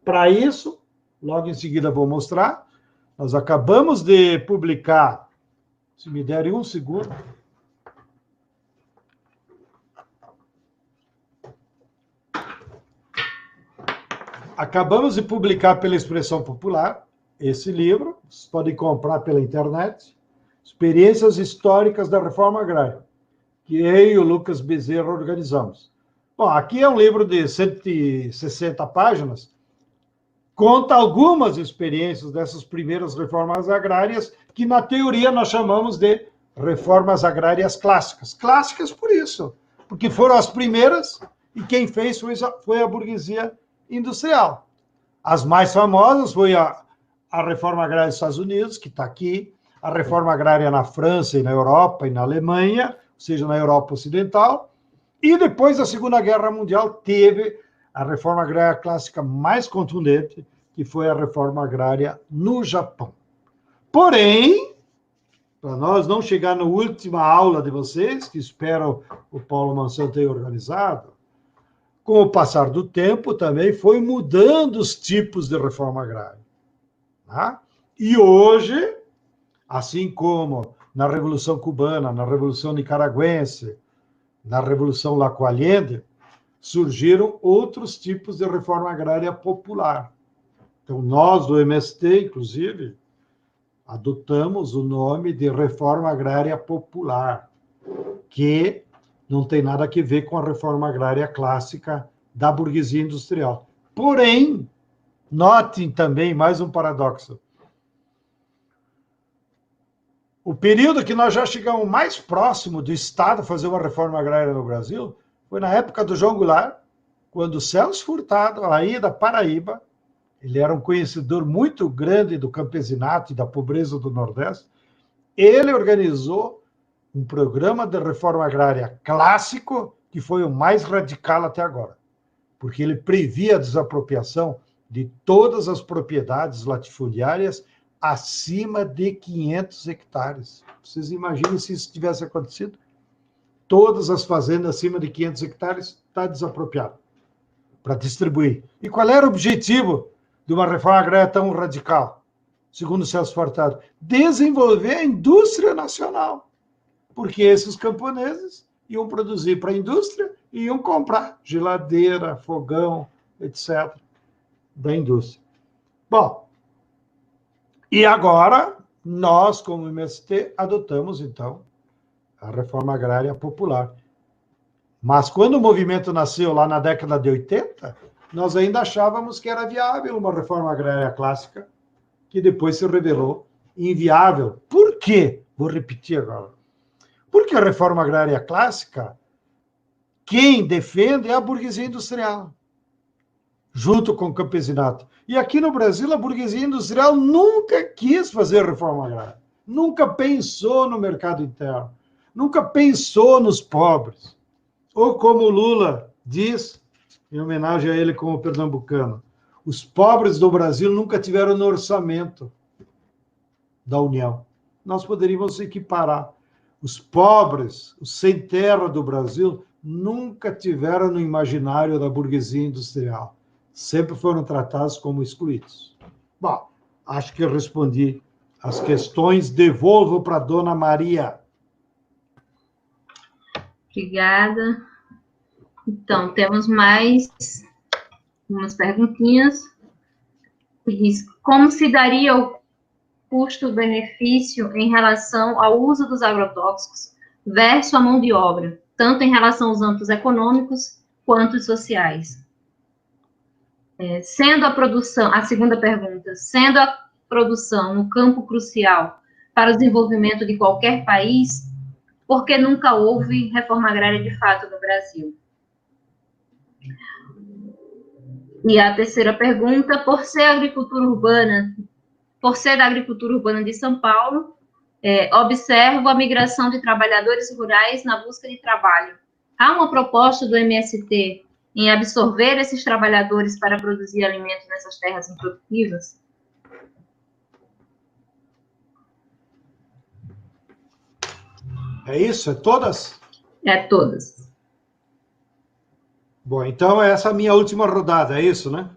Para isso, logo em seguida vou mostrar, nós acabamos de publicar, se me derem um segundo, acabamos de publicar pela Expressão Popular esse livro, vocês podem comprar pela internet, Experiências Históricas da Reforma Agrária, que eu e o Lucas Bezerra organizamos. Bom, aqui é um livro de 160 páginas, conta algumas experiências dessas primeiras reformas agrárias, que na teoria nós chamamos de reformas agrárias clássicas. Clássicas por isso, porque foram as primeiras e quem fez foi a burguesia industrial. As mais famosas foi a reforma agrária dos Estados Unidos, que está aqui, a reforma agrária na França e na Europa e na Alemanha, ou seja, na Europa Ocidental, e depois da Segunda Guerra Mundial teve a reforma agrária clássica mais contundente, que foi a reforma agrária no Japão. Porém, para nós não chegar na última aula de vocês, que espero o Paulo Mansão ter organizado, com o passar do tempo também foi mudando os tipos de reforma agrária. Tá? E hoje, assim como na Revolução Cubana, na Revolução Nicaragüense, na Revolução Lacoalhende, surgiram outros tipos de reforma agrária popular. Então, nós do MST, inclusive, adotamos o nome de reforma agrária popular, que não tem nada a ver com a reforma agrária clássica da burguesia industrial. Porém, notem também mais um paradoxo. O período que nós já chegamos mais próximo do Estado fazer uma reforma agrária no Brasil foi na época do João Goulart, quando Celso Furtado, aí da Paraíba, ele era um conhecedor muito grande do campesinato e da pobreza do Nordeste, ele organizou um programa de reforma agrária clássico, que foi o mais radical até agora, porque ele previa a desapropriação de todas as propriedades latifundiárias acima de 500 hectares. Vocês imaginem se isso tivesse acontecido? Todas as fazendas acima de 500 hectares estão desapropriadas para distribuir. E qual era o objetivo de uma reforma agrária tão radical, segundo Celso Furtado? Desenvolver a indústria nacional, porque esses camponeses iam produzir para a indústria e iam comprar geladeira, fogão, etc., da indústria. Bom, e agora, nós, como MST, adotamos, então, a reforma agrária popular. Mas quando o movimento nasceu lá na década de 80, nós ainda achávamos que era viável uma reforma agrária clássica, que depois se revelou inviável. Por quê? Vou repetir agora. Porque a reforma agrária clássica, quem defende é a burguesia industrial, junto com o campesinato. E aqui no Brasil, a burguesia industrial nunca quis fazer reforma agrária, nunca pensou no mercado interno, nunca pensou nos pobres. Ou como o Lula diz, em homenagem a ele como pernambucano, os pobres do Brasil nunca tiveram no orçamento da União. Nós poderíamos equiparar. Os pobres, os sem terra do Brasil, nunca tiveram no imaginário da burguesia industrial. Sempre foram tratados como excluídos. Bom, acho que eu respondi as questões. Devolvo para a dona Maria. Obrigada. Então, temos mais umas perguntinhas. Como se daria o custo-benefício em relação ao uso dos agrotóxicos versus a mão de obra, tanto em relação aos âmbitos econômicos quanto os sociais? Sendo a produção, a segunda pergunta, sendo a produção no campo crucial para o desenvolvimento de qualquer país, por que nunca houve reforma agrária de fato no Brasil? E a terceira pergunta, por ser da agricultura urbana de São Paulo, observo a migração de trabalhadores rurais na busca de trabalho. Há uma proposta do MST em absorver esses trabalhadores para produzir alimentos nessas terras improdutivas? É isso? É todas? É todas. Bom, então essa é a minha última rodada, é isso, né?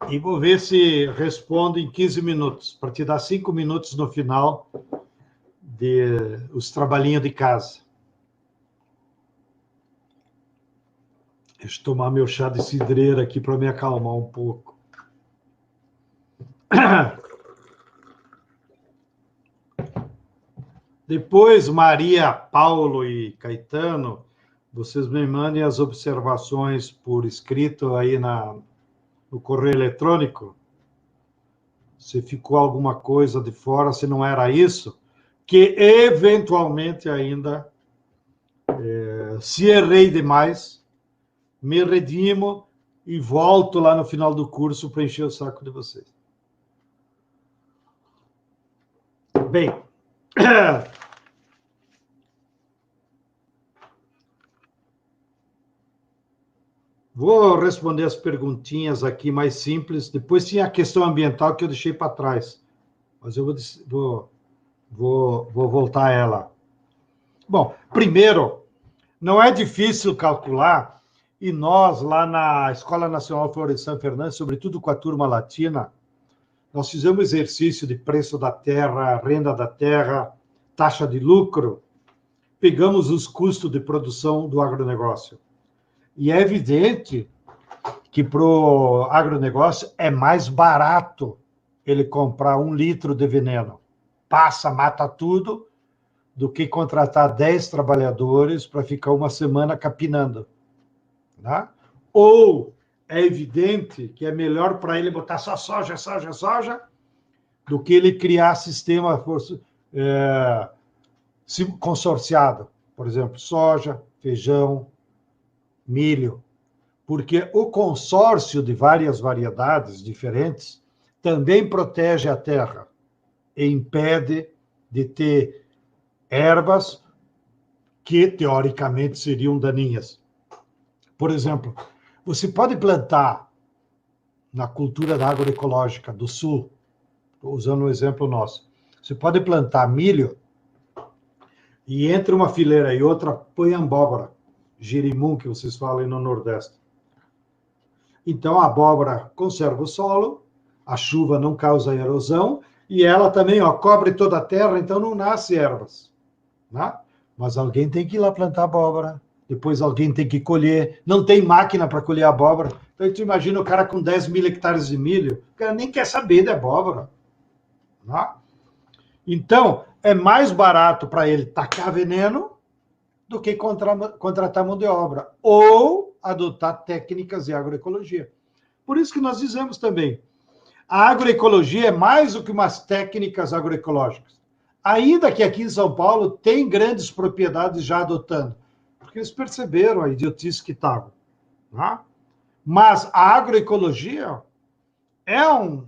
E vou ver se respondo em 15 minutos, para te dar 5 minutos no final de os trabalhinhos de casa. Deixa eu tomar meu chá de cidreira aqui para me acalmar um pouco. Depois, Maria, Paulo e Caetano, vocês me mandem as observações por escrito aí no correio eletrônico. Se ficou alguma coisa de fora, se não era isso, que eventualmente ainda, se errei demais, me redimo e volto lá no final do curso para encher o saco de vocês. Bem, vou responder as perguntinhas aqui mais simples. Depois tinha a questão ambiental que eu deixei para trás, mas eu vou voltar a ela. Bom, primeiro, não é difícil calcular, e nós, lá na Escola Nacional Florestan Fernandes, sobretudo com a turma latina, nós fizemos exercício de preço da terra, renda da terra, taxa de lucro, pegamos os custos de produção do agronegócio. E é evidente que para o agronegócio é mais barato ele comprar 1 litro de veneno, passa, mata tudo, do que contratar 10 trabalhadores para ficar uma semana capinando. Né? Ou é evidente que é melhor para ele botar só soja, do que ele criar sistema consorciado. Por exemplo, soja, feijão, milho. Porque o consórcio de várias variedades diferentes também protege a terra e impede de ter ervas que, teoricamente, seriam daninhas. Por exemplo, você pode plantar na cultura da agroecológica do Sul, estou usando um exemplo nosso, você pode plantar milho e entre uma fileira e outra põe abóbora, girimum, que vocês falam aí no Nordeste. Então, a abóbora conserva o solo, a chuva não causa erosão, e ela também cobre toda a terra, então não nasce ervas. Né? Mas alguém tem que ir lá plantar abóbora, depois alguém tem que colher, não tem máquina para colher abóbora. Então, tu imagina o cara com 10 mil hectares de milho, o cara nem quer saber de abóbora. Né? Então, é mais barato para ele tacar veneno do que contratar mão de obra, ou adotar técnicas de agroecologia. Por isso que nós dizemos também, a agroecologia é mais do que umas técnicas agroecológicas. Ainda que aqui em São Paulo tem grandes propriedades já adotando, porque eles perceberam a idiotice que estavam. Né? Mas a agroecologia é um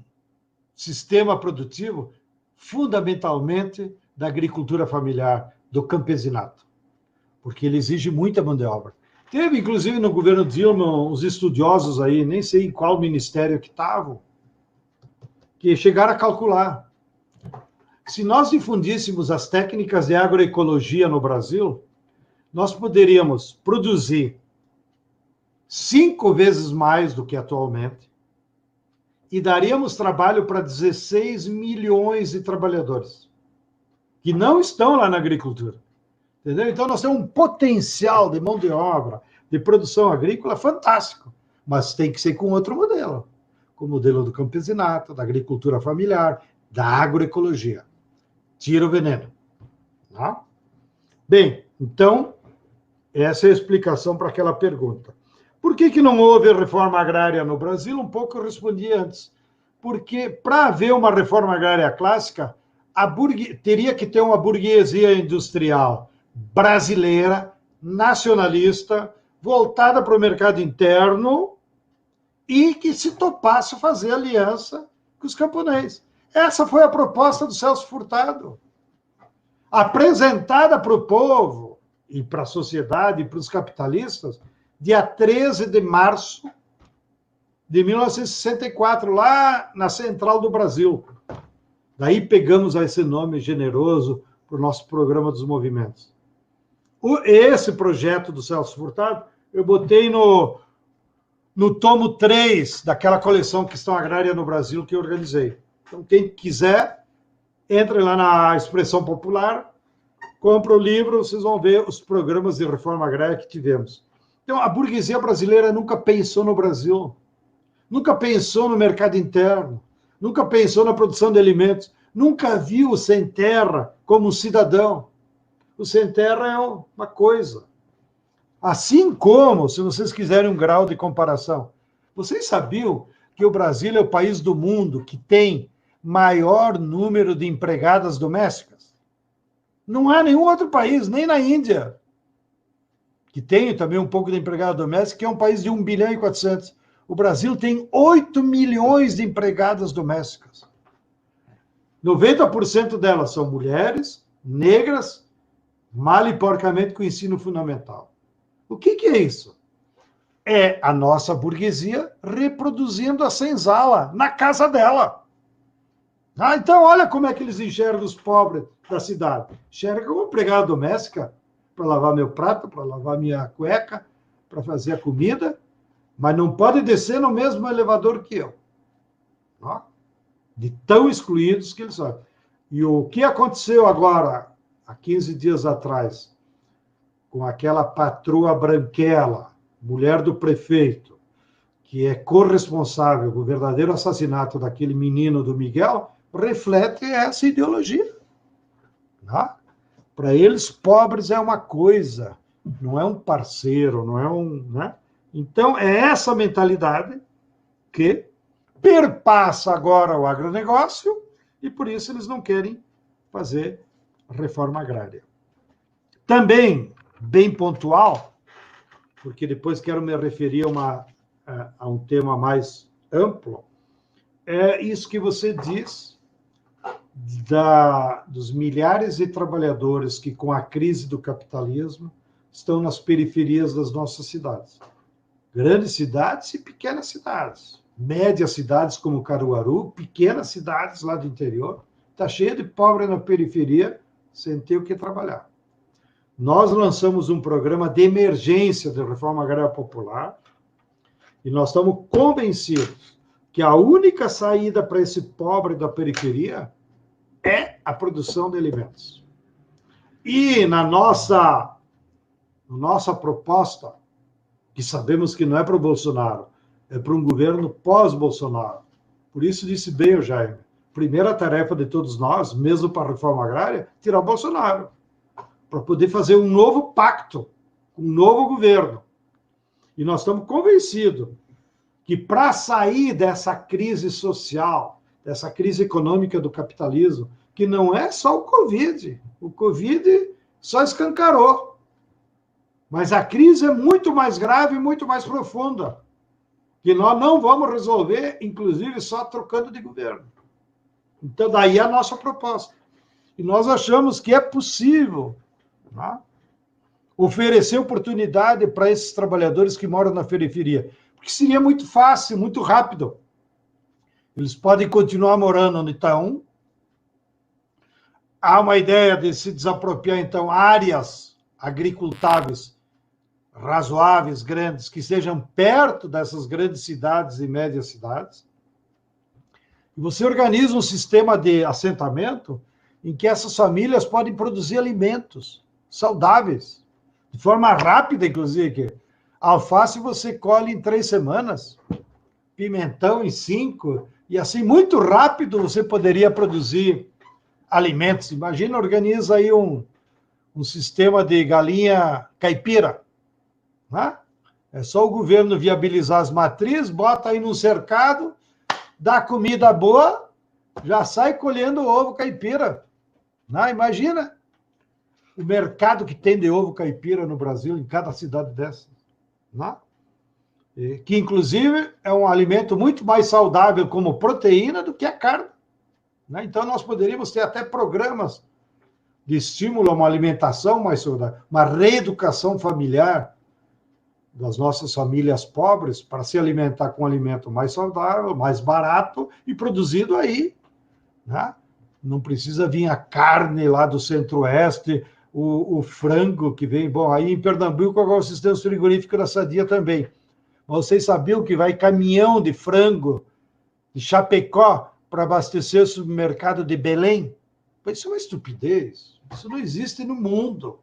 sistema produtivo fundamentalmente da agricultura familiar, do campesinato, porque ele exige muita mão de obra. Teve, inclusive, no governo Dilma, uns estudiosos aí, nem sei em qual ministério que estavam, que chegaram a calcular. Se nós difundíssemos as técnicas de agroecologia no Brasil, nós poderíamos produzir 5 vezes mais do que atualmente e daríamos trabalho para 16 milhões de trabalhadores que não estão lá na agricultura. Entendeu? Então, nós temos um potencial de mão de obra, de produção agrícola fantástico, mas tem que ser com outro modelo, com o modelo do campesinato, da agricultura familiar, da agroecologia. Tira o veneno. Tá? Bem, então, essa é a explicação para aquela pergunta. Por que não houve reforma agrária no Brasil? Um pouco eu respondi antes. Porque, para haver uma reforma agrária clássica, teria que ter uma burguesia industrial brasileira, nacionalista, voltada para o mercado interno e que se topasse fazer aliança com os camponeses. Essa foi a proposta do Celso Furtado, apresentada para o povo e para a sociedade e para os capitalistas, dia 13 de março de 1964, lá na Central do Brasil. Daí pegamos esse nome generoso para o nosso programa dos movimentos. Esse projeto do Celso Furtado, eu botei no tomo 3 daquela coleção Questão Agrária no Brasil que eu organizei. Então, quem quiser, entre lá na Expressão Popular, compra o livro, vocês vão ver os programas de reforma agrária que tivemos. Então, a burguesia brasileira nunca pensou no Brasil, nunca pensou no mercado interno, nunca pensou na produção de alimentos, nunca viu o sem terra como um cidadão. O sem terra é uma coisa. Assim como, se vocês quiserem um grau de comparação, vocês sabiam que o Brasil é o país do mundo que tem maior número de empregadas domésticas? Não há nenhum outro país, nem na Índia, que tem também um pouco de empregada doméstica, que é um país de 1 bilhão e 400. O Brasil tem 8 milhões de empregadas domésticas. 90% delas são mulheres, negras, mal e porcamente com ensino fundamental. O que é isso? É a nossa burguesia reproduzindo a senzala na casa dela. Então, olha como é que eles enxergam os pobres da cidade. Enxergam como empregada doméstica para lavar meu prato, para lavar minha cueca, para fazer a comida, mas não pode descer no mesmo elevador que eu. De tão excluídos que eles são. E o que aconteceu agora, há 15 dias atrás, com aquela patroa branquela, mulher do prefeito, que é corresponsável pelo verdadeiro assassinato daquele menino do Miguel, reflete essa ideologia. Para eles, pobres é uma coisa, não é um parceiro, não é um... Né? Então, é essa mentalidade que perpassa agora o agronegócio e, por isso, eles não querem fazer reforma agrária. Também, bem pontual, porque depois quero me referir a um tema mais amplo, é isso que você diz dos milhares de trabalhadores que, com a crise do capitalismo, estão nas periferias das nossas cidades. Grandes cidades e pequenas cidades. Médias cidades como Caruaru, pequenas cidades lá do interior, está cheia de pobre na periferia, sem ter o que trabalhar. Nós lançamos um programa de emergência de reforma agrária popular e nós estamos convencidos que a única saída para esse pobre da periferia é a produção de alimentos. E na nossa proposta, que sabemos que não é para o Bolsonaro, é para um governo pós-Bolsonaro. Por isso disse bem o Jaime, primeira tarefa de todos nós, mesmo para a reforma agrária, tirar o Bolsonaro, para poder fazer um novo pacto, um novo governo. E nós estamos convencidos que para sair dessa crise social, dessa crise econômica do capitalismo, que não é só o Covid. O Covid só escancarou. Mas a crise é muito mais grave e muito mais profunda, que nós não vamos resolver, inclusive, só trocando de governo. Então, daí a nossa proposta. E nós achamos que é possível, né, oferecer oportunidade para esses trabalhadores que moram na periferia, porque seria muito fácil, muito rápido. Eles podem continuar morando no Itaú. Há uma ideia de se desapropriar, então, áreas agricultáveis razoáveis, grandes, que estejam perto dessas grandes cidades e médias cidades. E você organiza um sistema de assentamento em que essas famílias podem produzir alimentos saudáveis, de forma rápida, inclusive. Que alface você colhe em 3 semanas, pimentão em 5, e assim, muito rápido você poderia produzir alimentos. Imagina, organiza aí um sistema de galinha caipira, né? É só o governo viabilizar as matrizes, bota aí no cercado, dá comida boa, já sai colhendo ovo caipira. Né? Imagina o mercado que tem de ovo caipira no Brasil, em cada cidade dessa. Né? Que, inclusive, é um alimento muito mais saudável como proteína do que a carne. Né? Então, nós poderíamos ter até programas de estímulo a uma alimentação mais saudável, uma reeducação familiar das nossas famílias pobres para se alimentar com um alimento mais saudável, mais barato e produzido aí. Né? Não precisa vir a carne lá do Centro-Oeste, o frango que vem. Bom, aí em Pernambuco agora vocês têm os frigoríficos da Sadia também. Mas vocês sabiam que vai caminhão de frango de Chapecó para abastecer o supermercado de Belém? Isso é uma estupidez. Isso não existe no mundo.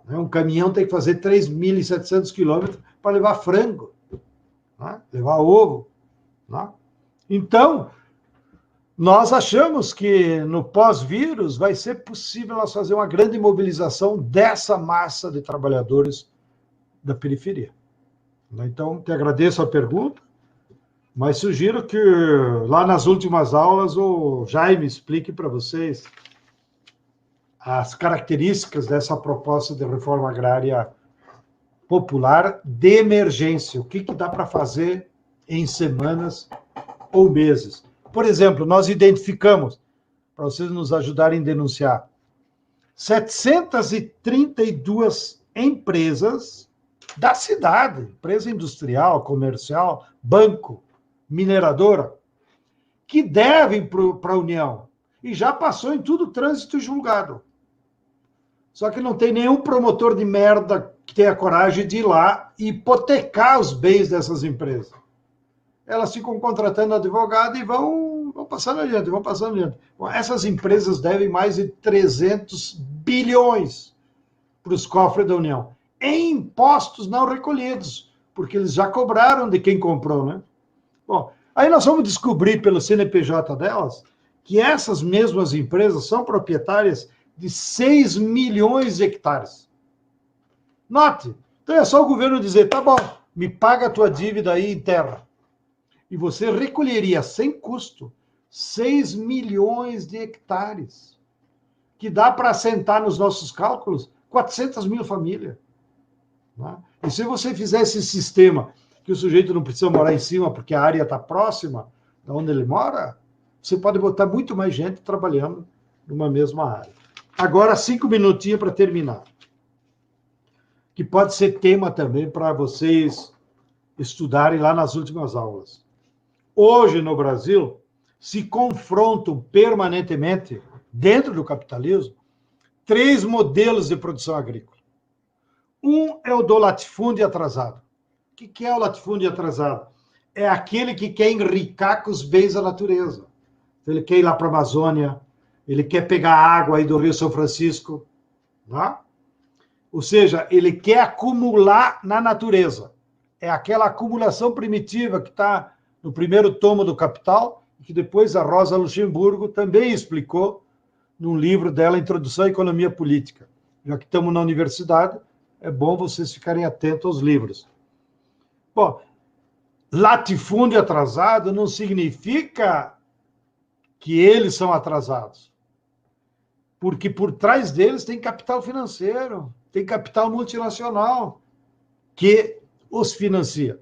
Um caminhão tem que fazer 3.700 quilômetros para levar frango, né? Levar ovo. Né? Então, nós achamos que no pós-vírus vai ser possível nós fazer uma grande mobilização dessa massa de trabalhadores da periferia. Então, te agradeço a pergunta, mas sugiro que lá nas últimas aulas o Jaime explique para vocês as características dessa proposta de reforma agrária popular de emergência. O que dá para fazer em semanas ou meses? Por exemplo, nós identificamos, para vocês nos ajudarem a denunciar, 732 empresas da cidade, empresa industrial, comercial, banco, mineradora, que devem para a União. E já passou em tudo trânsito julgado. Só que não tem nenhum promotor de merda que tenha coragem de ir lá e hipotecar os bens dessas empresas. Elas ficam contratando advogado e vão passando adiante, vão passando adiante. Bom, essas empresas devem mais de 300 bilhões para os cofres da União, em impostos não recolhidos, porque eles já cobraram de quem comprou, né? Bom, aí nós vamos descobrir pelo CNPJ delas que essas mesmas empresas são proprietárias de 6 milhões de hectares. Note, então é só o governo dizer, tá bom, me paga a tua dívida aí em terra. E você recolheria sem custo 6 milhões de hectares, que dá para assentar nos nossos cálculos 400 mil famílias. Né? E se você fizer esse sistema, que o sujeito não precisa morar em cima, porque a área está próxima de onde ele mora, você pode botar muito mais gente trabalhando numa mesma área. Agora, 5 minutinhos para terminar. Que pode ser tema também para vocês estudarem lá nas últimas aulas. Hoje, no Brasil, se confrontam permanentemente, dentro do capitalismo, 3 modelos de produção agrícola. Um é o do latifúndio atrasado. O que é o latifúndio atrasado? É aquele que quer enricar com os bens da natureza. Ele quer ir lá para a Amazônia, ele quer pegar água aí do Rio São Francisco, né? Ou seja, ele quer acumular na natureza. É aquela acumulação primitiva que está no primeiro tomo do Capital, que depois a Rosa Luxemburgo também explicou num livro dela, Introdução à Economia Política. Já que estamos na universidade, é bom vocês ficarem atentos aos livros. Bom, latifúndio atrasado não significa que eles são atrasados. porque por trás deles tem capital financeiro, tem capital multinacional que os financia.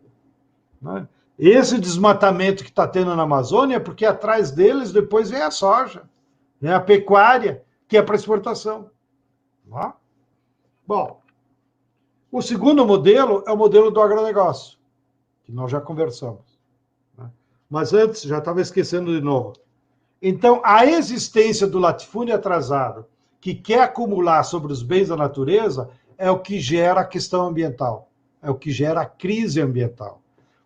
Né? Esse desmatamento que está tendo na Amazônia é porque atrás deles depois vem a soja, vem a pecuária, que é para exportação. Tá? Bom, o segundo modelo é o modelo do agronegócio, que nós já conversamos. Né? Mas antes, já estava esquecendo de novo. Então, a existência do latifúndio atrasado, que quer acumular sobre os bens da natureza, é o que gera a questão ambiental, é o que gera a crise ambiental.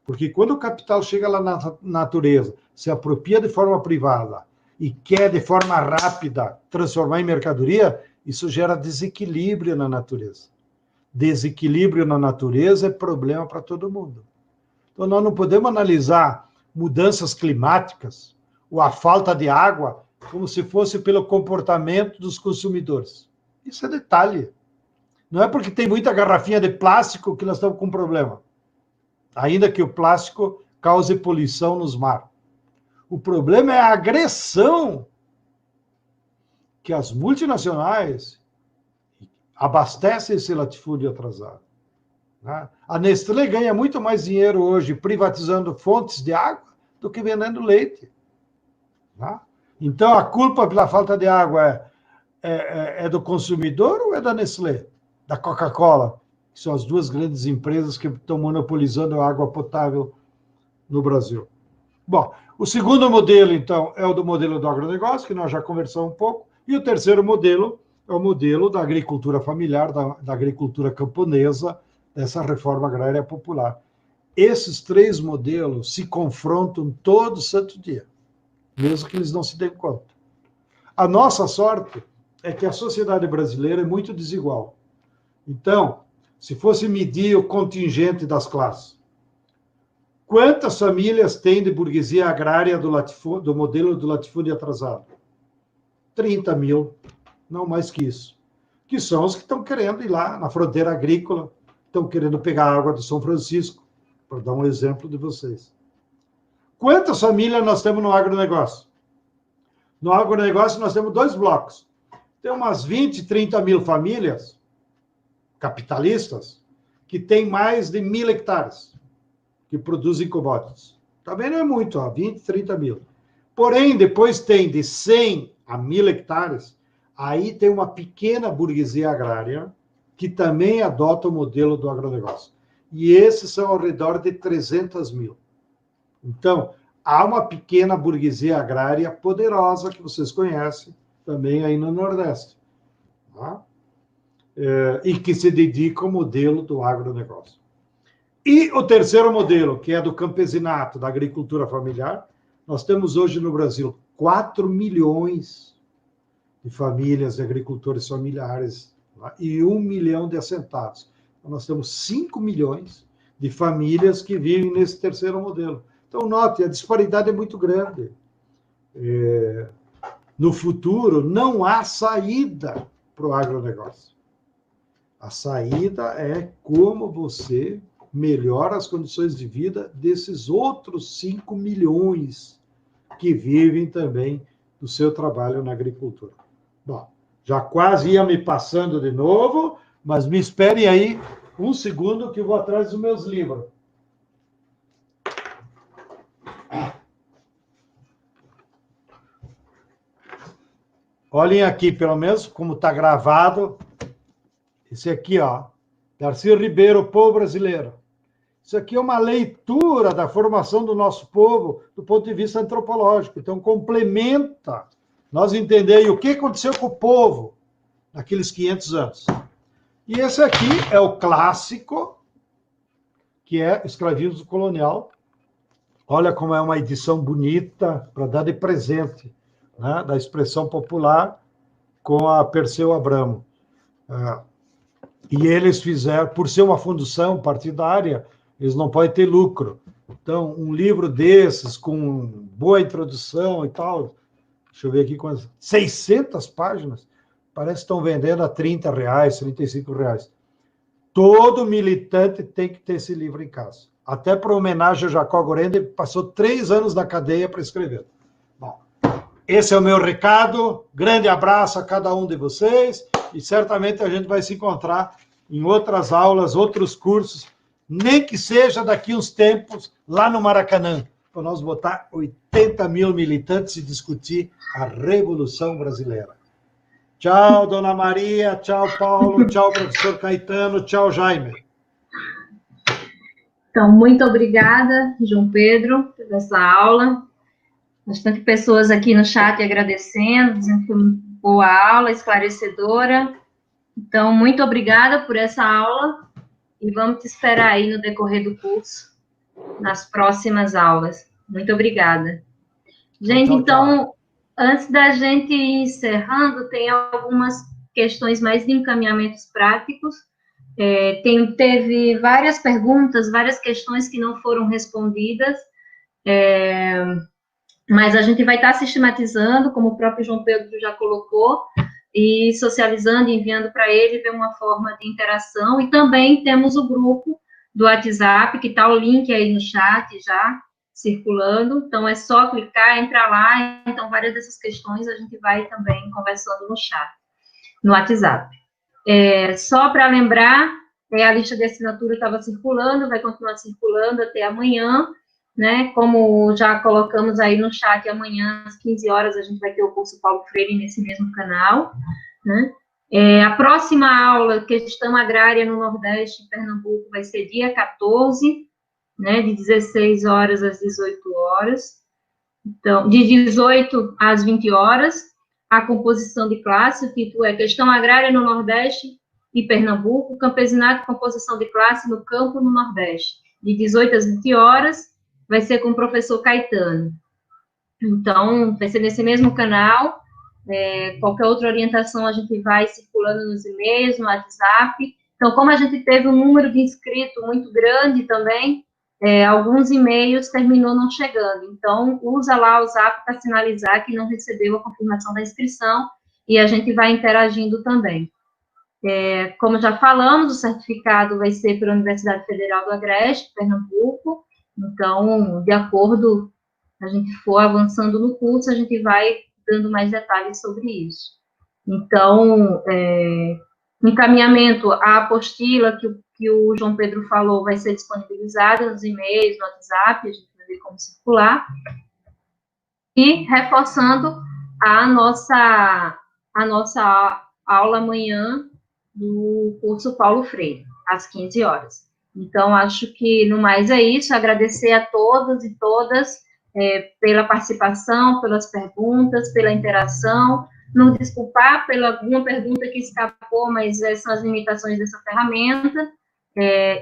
Porque quando o capital chega lá na natureza, se apropria de forma privada e quer, de forma rápida, transformar em mercadoria, isso gera desequilíbrio na natureza. Desequilíbrio na natureza é problema para todo mundo. Então, nós não podemos analisar mudanças climáticas ou a falta de água como se fosse pelo comportamento dos consumidores. Isso é detalhe. Não é porque tem muita garrafinha de plástico que nós estamos com problema. Ainda que o plástico cause poluição nos mares. O problema é a agressão que as multinacionais abastecem esse latifúndio atrasado. A Nestlé ganha muito mais dinheiro hoje privatizando fontes de água do que vendendo leite. Então, a culpa pela falta de água é do consumidor ou é da Nestlé? Da Coca-Cola? Que são as duas grandes empresas que estão monopolizando a água potável no Brasil. Bom, o segundo modelo, então, é o do modelo do agronegócio, que nós já conversamos um pouco, e o terceiro modelo é o modelo da agricultura familiar, da agricultura camponesa, dessa reforma agrária popular. Esses três modelos se confrontam todo santo dia, mesmo que eles não se deem conta. A nossa sorte é que a sociedade brasileira é muito desigual. Então, se fosse medir o contingente das classes, quantas famílias tem de burguesia agrária do modelo do latifúndio atrasado? 30 mil, não mais que isso. Que são os que estão querendo ir lá na fronteira agrícola, estão querendo pegar a água do São Francisco, para dar um exemplo de vocês. Quantas famílias nós temos no agronegócio? No agronegócio nós temos dois blocos. Tem umas 20, 30 mil famílias capitalistas que têm mais de 1.000 hectares que produzem commodities. Também não é muito, 20, 30 mil. Porém, depois tem de 100 a 1.000 hectares, aí tem uma pequena burguesia agrária que também adota o modelo do agronegócio. E esses são ao redor de 300 mil. Então, há uma pequena burguesia agrária poderosa que vocês conhecem também aí no Nordeste. Tá? E que se dedica ao modelo do agronegócio. E o terceiro modelo, que é do campesinato, da agricultura familiar, nós temos hoje no Brasil 4 milhões de famílias de agricultores familiares, tá? E 1 milhão de assentados. Então, nós temos 5 milhões de famílias que vivem nesse terceiro modelo. Então, note, a disparidade é muito grande. No futuro, não há saída para o agronegócio. A saída é como você melhora as condições de vida desses outros 5 milhões que vivem também do seu trabalho na agricultura. Bom, já quase ia me passando de novo, mas me esperem aí um segundo que eu vou atrás dos meus livros. Olhem aqui, pelo menos, como está gravado. Esse aqui, ó, Darcy Ribeiro, O Povo Brasileiro. Isso aqui é uma leitura da formação do nosso povo do ponto de vista antropológico. Então, complementa nós entender o que aconteceu com o povo naqueles 500 anos. E esse aqui é o clássico, que é Escravismo Colonial. Olha como é uma edição bonita para dar de presente, né, da expressão popular com a Perseu Abramo. E eles fizeram, por ser uma fundação partidária, eles não podem ter lucro. Então, um livro desses, com boa introdução e tal, deixa eu ver aqui, 600 páginas, parece que estão vendendo a R$30, R$35. Todo militante tem que ter esse livro em casa. Até para homenagem a Jacó Gorende, passou 3 anos na cadeia para escrever. Bom, esse é o meu recado. Grande abraço a cada um de vocês e certamente a gente vai se encontrar em outras aulas, outros cursos, nem que seja daqui uns tempos, lá no Maracanã, para nós botar 80 mil militantes e discutir a Revolução Brasileira. Tchau, Dona Maria, tchau, Paulo, tchau, professor Caetano, tchau, Jaime. Então, muito obrigada, João Pedro, por essa aula. Bastante pessoas aqui no chat agradecendo, dizendo que foi uma boa aula, esclarecedora. Então, muito obrigada por essa aula e vamos te esperar aí no decorrer do curso, nas próximas aulas. Muito obrigada. Gente, Tchau, tchau. então, antes da gente ir encerrando, tem algumas questões mais de encaminhamentos práticos. Teve várias perguntas, várias questões que não foram respondidas, mas a gente vai estar sistematizando, como o próprio João Pedro já colocou, e socializando, enviando para ele, ver uma forma de interação, e também temos o grupo do WhatsApp, que está o link aí no chat já, circulando, então é só clicar, entrar lá, então várias dessas questões a gente vai também conversando no chat, no WhatsApp. Só para lembrar, a lista de assinatura estava circulando, vai continuar circulando até amanhã, né? Como já colocamos aí no chat, amanhã às 15 horas a gente vai ter o curso Paulo Freire nesse mesmo canal, né? A próxima aula, questão agrária no Nordeste, em Pernambuco, vai ser dia 14, né? De 16 horas às 18 horas. Então, de 18 às 20 horas, a composição de classe, o título é Questão Agrária no Nordeste e Pernambuco, Campesinato e Composição de Classe no Campo no Nordeste. De 18 às 20 horas, vai ser com o professor Caetano. Então, vai ser nesse mesmo canal. Qualquer outra orientação a gente vai circulando nos e-mails, no WhatsApp. Então, como a gente teve um número de inscritos muito grande também, alguns e-mails terminou não chegando. Então, usa lá o Zap para sinalizar que não recebeu a confirmação da inscrição e a gente vai interagindo também. Como já falamos, o certificado vai ser pela Universidade Federal do Agreste, Pernambuco. Então, de acordo, a gente for avançando no curso, a gente vai dando mais detalhes sobre isso. Então, encaminhamento, a apostila que o João Pedro falou vai ser disponibilizada nos e-mails, no WhatsApp, a gente vai ver como circular. E reforçando a nossa aula amanhã do curso Paulo Freire, às 15 horas. Então, acho que, no mais, é isso. Agradecer a todos e todas pela participação, pelas perguntas, pela interação. Não desculpar pela alguma pergunta que escapou, mas são as limitações dessa ferramenta.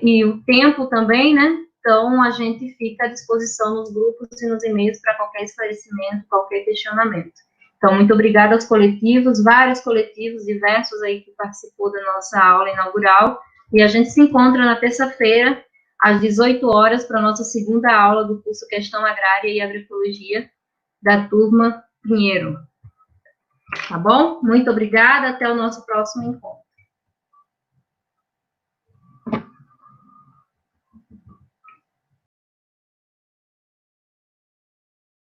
E o tempo também, né? Então, a gente fica à disposição nos grupos e nos e-mails para qualquer esclarecimento, qualquer questionamento. Então, muito obrigada aos coletivos, vários coletivos diversos aí que participou da nossa aula inaugural. E a gente se encontra na terça-feira, às 18 horas, para a nossa segunda aula do curso Questão Agrária e Agroecologia, da turma Pinheiro. Tá bom? Muito obrigada, até o nosso próximo encontro.